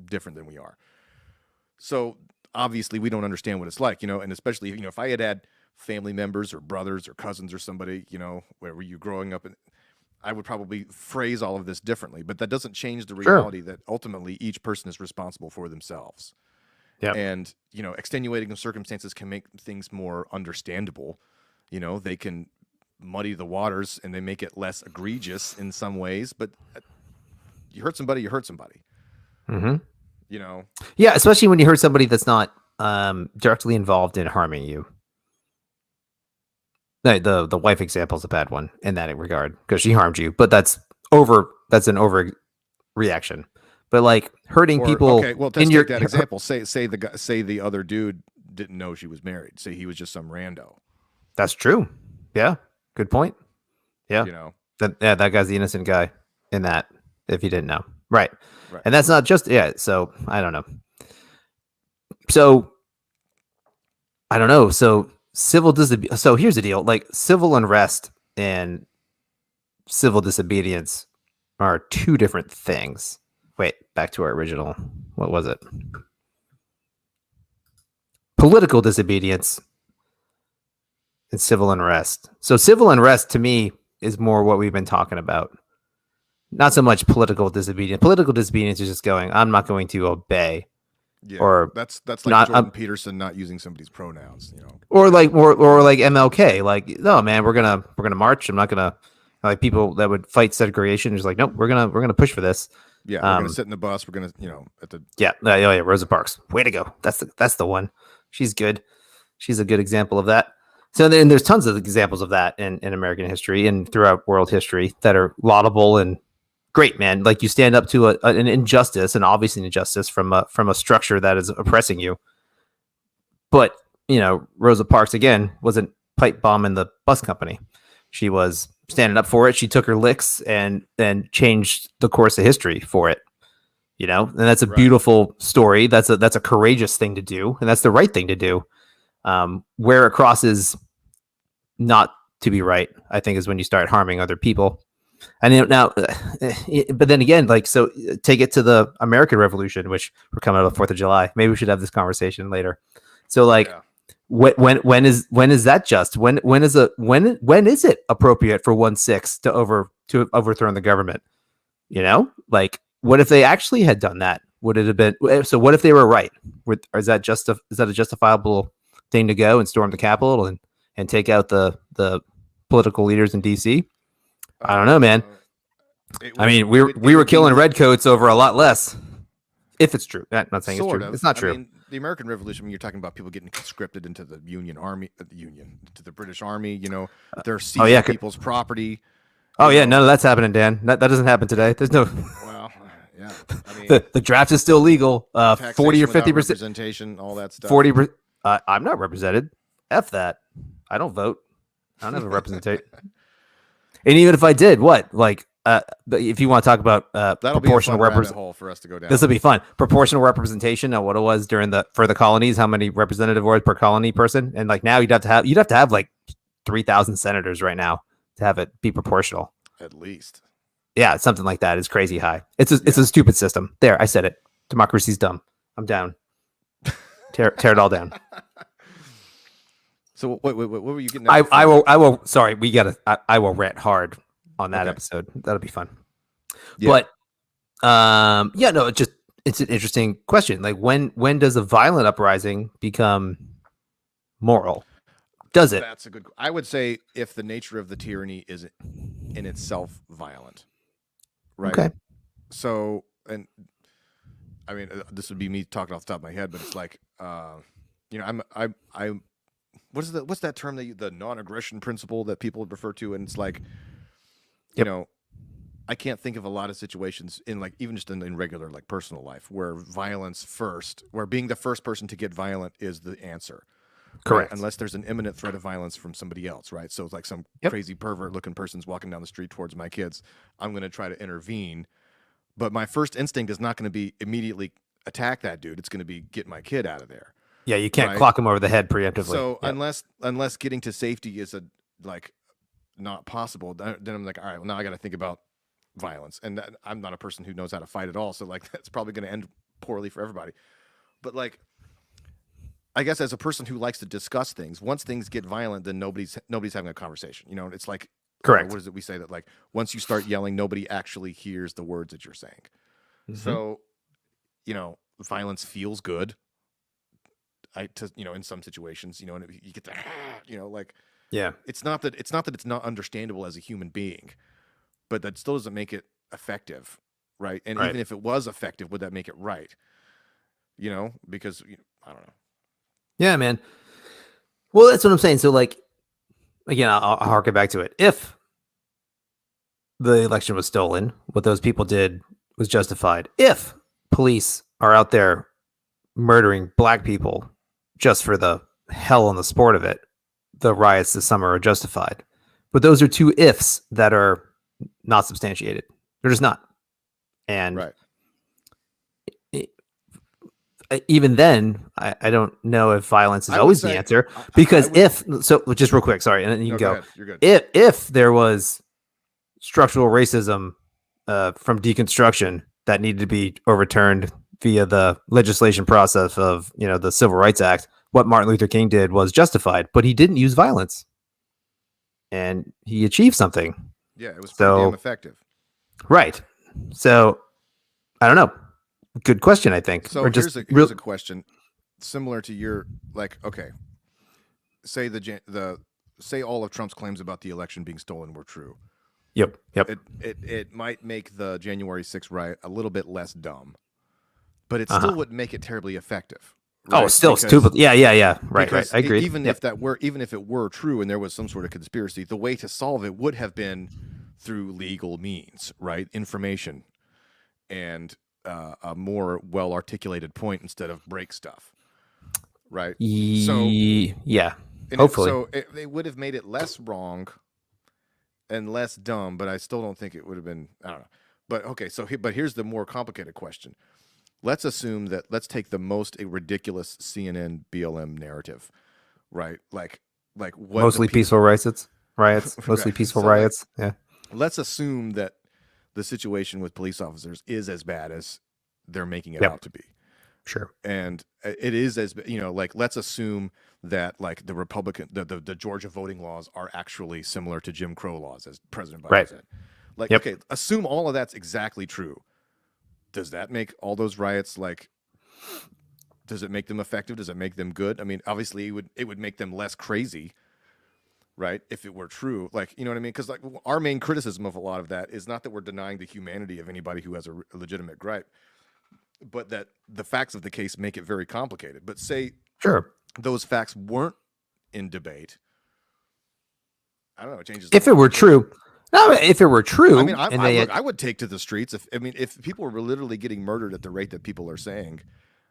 different than we are. So obviously we don't understand what it's like, and especially, if I had family members or brothers or cousins or somebody, where were you growing up, and I would probably phrase all of this differently, but that doesn't change the reality that ultimately each person is responsible for themselves. Yeah. And, extenuating circumstances can make things more understandable. They can muddy the waters and they make it less egregious in some ways, but you hurt somebody, Mm-hmm. Yeah, especially when you hurt somebody that's not directly involved in harming you. The wife example is a bad one in that regard because she harmed you, but that's an overreaction. But like hurting people. Okay, well, let's take that example. Say the other dude didn't know she was married. Say he was just some rando. That's true. Yeah, good point. Yeah, that guy's the innocent guy in that. If you didn't know, right. And that's not just so I don't know. So I don't know. So so here's the deal. Like civil unrest and civil disobedience are two different things. Wait, back to our original. What was it? Political disobedience and civil unrest. So civil unrest to me is more what we've been talking about. Not so much political disobedience. Political disobedience is just going, I'm not going to obey. Yeah, or that's like Jordan Peterson not using somebody's pronouns, Or like like MLK, like, no man, we're gonna march. I'm not gonna like people that would fight segregation. Just like, nope, we're gonna push for this. Yeah, we're gonna sit in the bus. We're gonna at the Rosa Parks, way to go. That's the one. She's good. She's a good example of that. So then there's tons of examples of that in American history and throughout world history that are laudable and great, man. Like you stand up to an injustice, and obviously an injustice from a structure that is oppressing you. But Rosa Parks again wasn't pipe bombing the bus company. She was standing up for it. She took her licks and changed the course of history for it. And that's a beautiful story. That's a courageous thing to do, and that's the right thing to do. Where it crosses not to be right, I think, is when you start harming other people. And now, but then again, like, so take it to the American Revolution, which we're coming out of the 4th of July. Maybe we should have this conversation later. So, like, Yeah. when is that just? When is it appropriate for 1/6 to overthrow the government? You know, like, what if they actually had done that? Would it have been so? What if they were right? Is that a justifiable thing to go and storm the Capitol and take out the political leaders in DC? I don't know, man. I mean, we were killing redcoats over a lot less. If it's true, I'm not saying it's true. It's not true. I mean, the American Revolution, when you're talking about people getting conscripted into the Union Army, to the British Army, you know, they're seizing people's property. Oh yeah, none of that's happening, Dan. That doesn't happen today. There's no. Well, yeah. I mean, the draft is still legal. 40 or 50% representation, all that stuff. 40%. I'm not represented. F that. I don't vote. I don't have a representation. And even if I did, what? Like, if you want to talk about proportional representation for us to go down, this will be fun. Proportional representation of what it was for the colonies, how many representative wards per colony person, and like now you'd have to have like 3,000 senators right now to have it be proportional. At least, yeah, something like that is crazy high. It's a stupid system. There, I said it. Democracy's dumb. I'm down. Tear it all down. So what were you getting? I will. Sorry, I will rant hard on that episode. That'll be fun. Yeah. But no, it's an interesting question. Like when does a violent uprising become moral? Does it? That's a good. I would say if the nature of the tyranny is in itself violent, right? Okay. So, and I mean, this would be me talking off the top of my head, but it's like, you know, I'm. What's that term the non-aggression principle that people refer to? And it's like, you know, I can't think of a lot of situations in like even just in regular like personal life where where being the first person to get violent is the answer. Correct. Right? Unless there's an imminent threat of violence from somebody else, right? So it's like some crazy pervert looking person's walking down the street towards my kids. I'm going to try to intervene, but my first instinct is not going to be immediately attack that dude. It's going to be get my kid out of there. Yeah, you can't clock him over the head preemptively. So unless getting to safety is not possible, then I'm like, all right, well now I got to think about violence, and I'm not a person who knows how to fight at all, so like that's probably going to end poorly for everybody. But like, I guess as a person who likes to discuss things, once things get violent, then nobody's having a conversation. You know, it's like correct. What is it we say that like once you start yelling, nobody actually hears the words that you're saying. Mm-hmm. So, you know, violence feels good. In some situations, you know, and you get the, you know, like, yeah, it's not that it's not understandable as a human being, but that still doesn't make it effective, right? And even if it was effective, would that make it right? You know, because I don't know. Yeah, man. Well, that's what I'm saying. So, like, again, I'll harken back to it. If the election was stolen, what those people did was justified. If police are out there murdering black people just for the hell and the sport of it, the riots this summer are justified. But those are two ifs that are not substantiated. They're just not. And even then, I don't know if violence is always the answer. Because just real quick, sorry, and then you can go. Ahead. You're good. If there was structural racism from deconstruction that needed to be overturned via the legislation process of, you know, the Civil Rights Act, what Martin Luther King did was justified, but he didn't use violence, and he achieved something. Yeah, it was pretty damn effective. Right. So, I don't know. Good question, I think. So here's a question similar to your, like, okay, say say all of Trump's claims about the election being stolen were true. Yep. It might make the January 6th riot a little bit less dumb, but it still wouldn't make it terribly effective. Right? Oh, still stupid. Yeah. Right. I agree. Even if it were true and there was some sort of conspiracy, the way to solve it would have been through legal means, right? Information and a more well articulated point instead of break stuff, right? So yeah, hopefully, it would have made it less wrong and less dumb, but I still don't think it would have been. I don't know. But okay, but here's the more complicated question. Let's assume that let's take the most ridiculous CNN BLM narrative, right? Like what mostly peaceful riots, mostly peaceful riots. Yeah. let's assume that the situation with police officers is as bad as they're making it Yep. out to be. Sure. And it is as, like, let's assume that like the Georgia voting laws are actually similar to Jim Crow laws, as President Biden Right. said. Like, Yep. okay, assume all of that's exactly true. Does that make all those riots like? Does it make them effective? Does it make them good? I mean, obviously, it would make them less crazy, right? If it were true, like, you know what I mean? Because like our main criticism of a lot of that is not that we're denying the humanity of anybody who has a legitimate gripe, but that the facts of the case make it very complicated. But say Sure. those facts weren't in debate, I don't know. It changes. If it were true, no. If it were true, I mean, and they I would take to the streets if people were literally getting murdered at the rate that people are saying.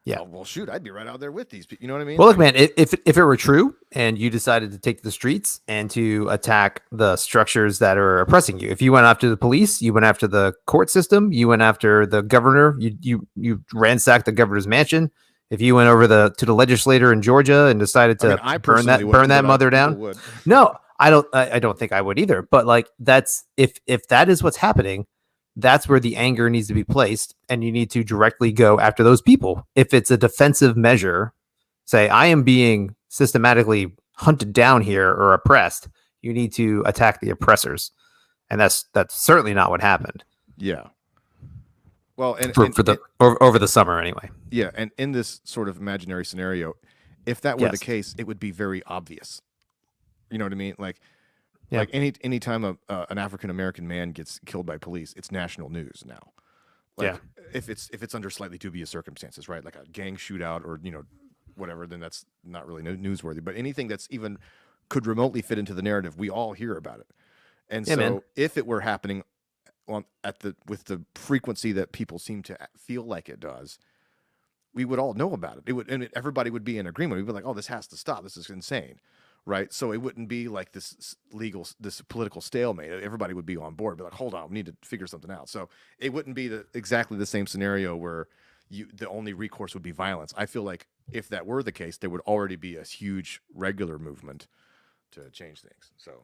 Yeah. Well, shoot, I'd be right out there with these people. You know what I mean? Well, look, man, if it were true and you decided to take to the streets and to attack the structures that are oppressing you, if you went after the police, you went after the court system, you went after the governor, you ransacked the governor's mansion. If you went over to the legislator in Georgia and decided to I burn personally that mother down, would. no, I don't think I would either. But like that's if that is what's happening, that's where the anger needs to be placed, and you need to directly go after those people. If it's a defensive measure, say I am being systematically hunted down here or oppressed, you need to attack the oppressors, and that's certainly not what happened. Yeah. Well, and over the summer anyway. Yeah, and in this sort of imaginary scenario, if that were Yes. the case, it would be very obvious. You know what I mean? Like, Yeah. like any time an African American man gets killed by police, it's national news now. Like, Yeah. if it's under slightly dubious circumstances, right? Like a gang shootout or whatever, then that's not really newsworthy. But anything that's even could remotely fit into the narrative, we all hear about it. And Yeah, so, man. if it were happening with the frequency that people seem to feel like it does, we would all know about it. Everybody would be in agreement. We'd be like, "Oh, this has to stop. This is insane." Right? So it wouldn't be like this political stalemate. Everybody would be on board. Be like, hold on, we need to figure something out. So it wouldn't be exactly the same scenario where the only recourse would be violence. I feel like if that were the case, there would already be a huge regular movement to change things. So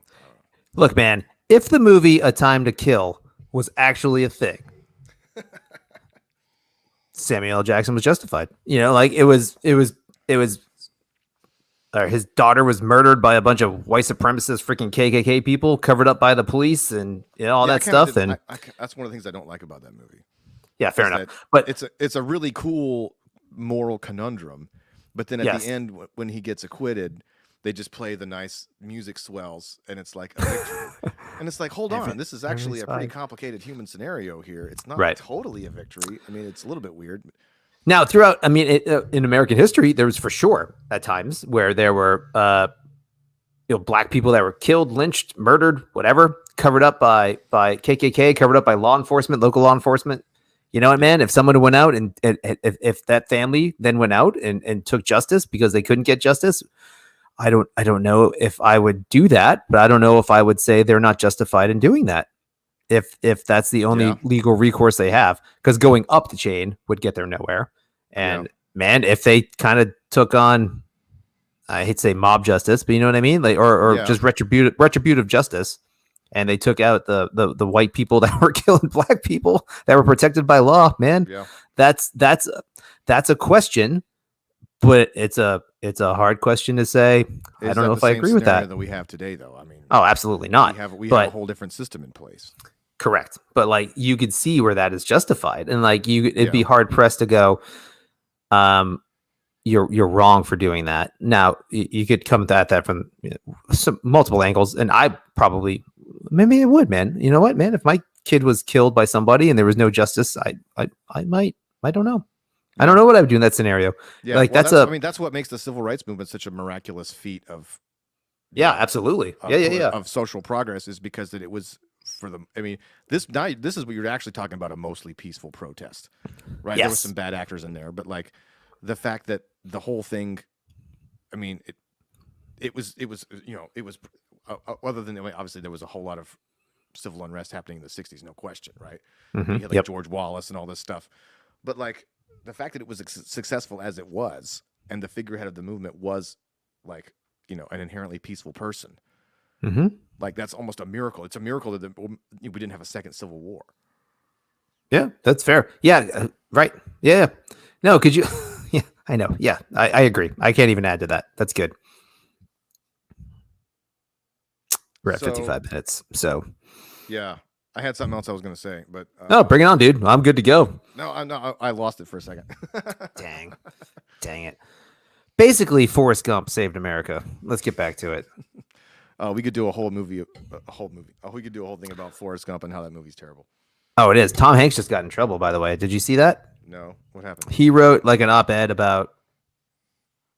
Look, man, if the movie A Time to Kill was actually a thing, Samuel L. Jackson was justified. You know, like it was his daughter was murdered by a bunch of white supremacist freaking KKK people covered up by the police and all that stuff. And that's one of the things I don't like about that movie. Yeah, fair enough. But it's a really cool moral conundrum. But then at Yes. the end, when he gets acquitted, they just play the nice music swells, and it's like a victory. And it's like, hold on, this is actually a pretty complicated human scenario here. It's not totally a victory. I mean, it's a little bit weird. Now, throughout, I mean, in American history, there was for sure at times where there were, black people that were killed, lynched, murdered, whatever, covered up by KKK, covered up by law enforcement, local law enforcement. You know what, man? If someone went out and if that family then went out and took justice because they couldn't get justice, I don't know if I would do that, but I don't know if I would say they're not justified in doing that. If that's the only legal recourse they have, because going up the chain would get there nowhere. And man, if they kind of took on, I hate to say mob justice, but you know what I mean? Like, or just retributive justice. And they took out the white people that were killing black people that were protected by law, man. Yeah. That's a question, but it's a hard question to say. I don't know if I agree with that. That we have today, though. I mean, oh, absolutely not. We have a whole different system in place. Correct. But like you could see where that is justified. And like it'd be hard pressed to go, you're wrong for doing that. Now you could come at that from some multiple angles. And I probably, maybe it would, man. You know what, man? If my kid was killed by somebody and there was no justice, I might, I don't know. I don't know what I would do in that scenario. Yeah. Like that's that's what makes the civil rights movement such a miraculous feat of. Yeah, absolutely. Of social progress is because that it was for the. I mean, this is what you're actually talking about, a mostly peaceful protest, right? Yes. There was some bad actors in there, but like the fact that the whole thing, I mean, it was other than obviously there was a whole lot of civil unrest happening in the 60s, no question, right? Mm-hmm. You had like George Wallace and all this stuff, but like the fact that it was successful as it was, and the figurehead of the movement was like an inherently peaceful person, Mm-hmm. Like that's almost a miracle. It's a miracle that we didn't have a second civil war. Yeah, that's fair. Yeah, right. Yeah. No, could you? Yeah, I know. Yeah, I agree. I can't even add to that. That's good. We're at So 55 minutes. So, yeah, I had something else I was going to say, but no, bring it on, dude. I'm good to go. no, I'm not. I lost it for a second. Dang it. Basically, Forrest Gump saved America. Let's get back to it. We could do a whole movie. Oh, we could do a whole thing about Forrest Gump and how that movie's terrible. Oh, it is. Tom Hanks just got in trouble, by the way. Did you see that? No, what happened? He wrote like an op-ed about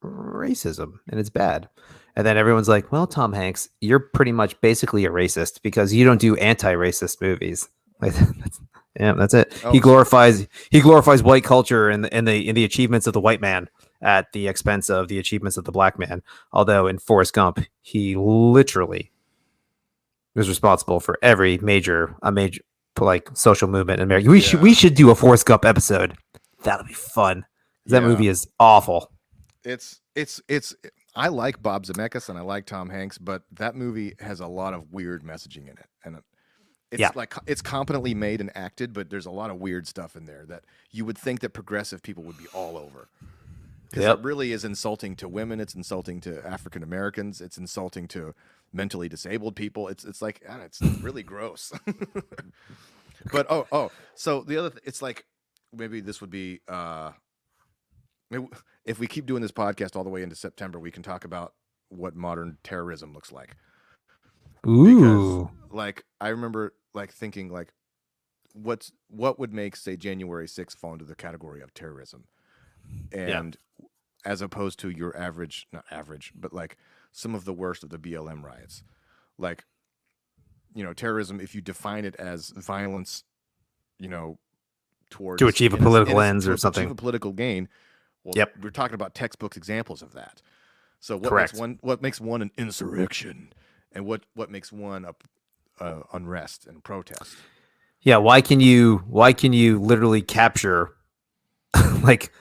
racism, and it's bad. And then everyone's like, well, Tom Hanks, you're pretty much basically a racist because you don't do anti-racist movies. Like, that's it. Oh, he glorifies white culture and the achievements of the white man at the expense of the achievements of the black man. Although in Forrest Gump, he literally was responsible for every major like social movement in America. We should do a Forrest Gump episode. That'll be fun. That movie is awful. It's I like Bob Zemeckis and I like Tom Hanks, but that movie has a lot of weird messaging in it, and it's like it's competently made and acted, but there's a lot of weird stuff in there that you would think that progressive people would be all over. Because it really is insulting to women. It's insulting to African Americans. It's insulting to mentally disabled people. It's like it's really gross. But so the other it's like maybe this would be maybe if we keep doing this podcast all the way into September, we can talk about what modern terrorism looks like. Ooh. Because, like, I remember like thinking like what would make, say, January 6th fall into the category of terrorism, and as opposed to your average, not average, but like some of the worst of the BLM riots, like, terrorism, if you define it as violence, towards to achieve a political ends or something, achieve a political gain. Well, we're talking about textbooks examples of that. So what makes one an insurrection, and what makes one a unrest and protest? Yeah, why can you literally capture like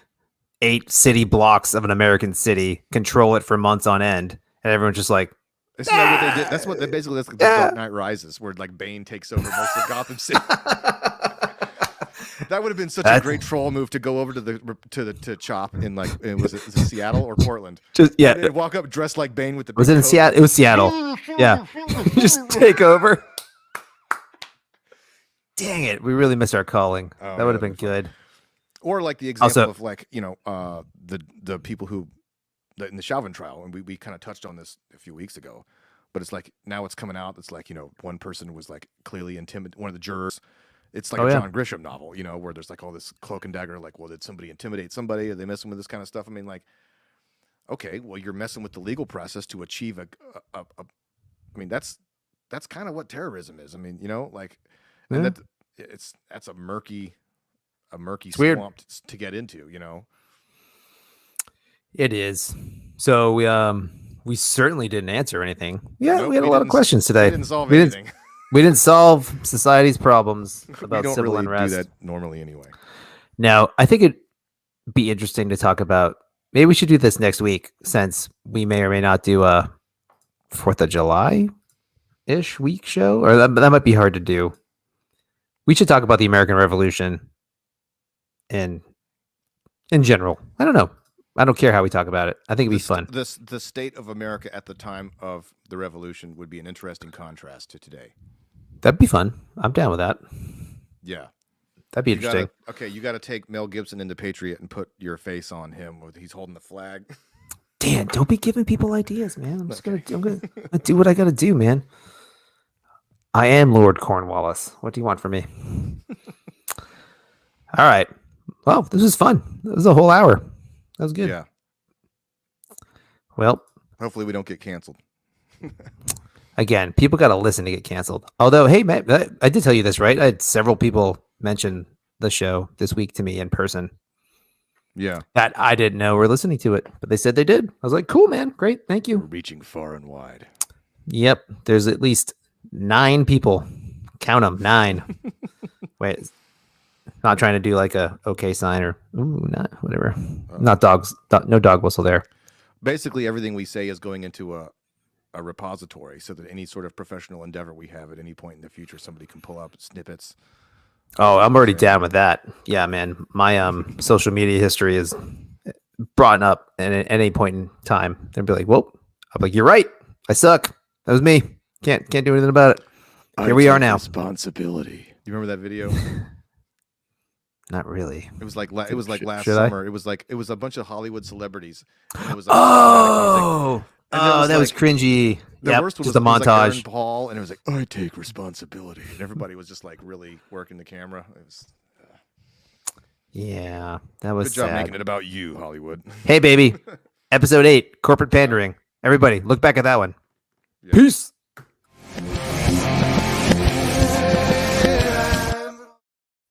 8 city blocks of an American city, control it for months on end, and everyone's just like, Isn't that what they did? That's what they basically. That's the Dark Knight Rises, where like Bane takes over most of Gotham City. That would have been such a great troll move to go over to Chop in like was it Seattle or Portland? They'd walk up dressed like Bane with the. Was it in Seattle? It was Seattle. Yeah, just take over. Dang it, we really missed our calling. That would have been good. Or like the example of like the people who in the Chauvin trial, and we kind of touched on this a few weeks ago, but it's like now it's coming out. It's like one person was like clearly intimidated. One of the jurors. It's like a John Grisham novel, where there's like all this cloak and dagger. Like, well, did somebody intimidate somebody? Are they messing with this kind of stuff? I mean, like, okay, well, you're messing with the legal process to achieve I mean, that's kind of what terrorism is. I mean, like, and that's a murky swamp to get into, It is. So we certainly didn't answer anything. Yeah, nope, we had a lot of questions today. We didn't solve anything. We didn't solve society's problems about we don't civil really unrest. do that normally anyway. Now, I think it'd be interesting to talk about. Maybe we should do this next week, since we may or may not do a 4th of July-ish week show, or that might be hard to do. We should talk about the American Revolution in general. I don't know. I don't care how we talk about it. I think it'd be fun. The state of America at the time of the Revolution would be an interesting contrast to today. That'd be fun. I'm down with that. Yeah. That'd be interesting. You got to take Mel Gibson in The Patriot and put your face on him where he's holding the flag. Dan, don't be giving people ideas, man. I'm gonna do what I gotta do, man. I am Lord Cornwallis. What do you want from me? All right. Well, this was fun. This was a whole hour. That was good. Yeah. Well, hopefully we don't get canceled. Again, people got to listen to get canceled. Although, hey, Matt, I did tell you this, right? I had several people mention the show this week to me in person. Yeah. That I didn't know were listening to it, but they said they did. I was like, cool, man. Great. Thank you. We're reaching far and wide. Yep. There's at least 9 people. Count them. 9. Wait. Not trying to do like a okay sign or not whatever. Not dogs. No dog whistle there. Basically, everything we say is going into a a repository so that any sort of professional endeavor we have at any point in the future, somebody can pull up snippets. Oh, I'm already down with that. Yeah, man. My social media history is brought up at any point in time. They'd be like, "Well," I'm like, "You're right. I suck. That was me. Can't do anything about it." Here we are now. Responsibility. You remember that video? Not really. It was like last should summer. It was a bunch of Hollywood celebrities. And it was that was cringy. The Yep, worst one just was a montage. Like Aaron Paul, and it was like, I take responsibility, and everybody was just like really working the camera. It was yeah, that was good job sad. making it about you, Hollywood. Hey, baby, episode 8, corporate pandering. Everybody, look back at that one. Yeah. Peace.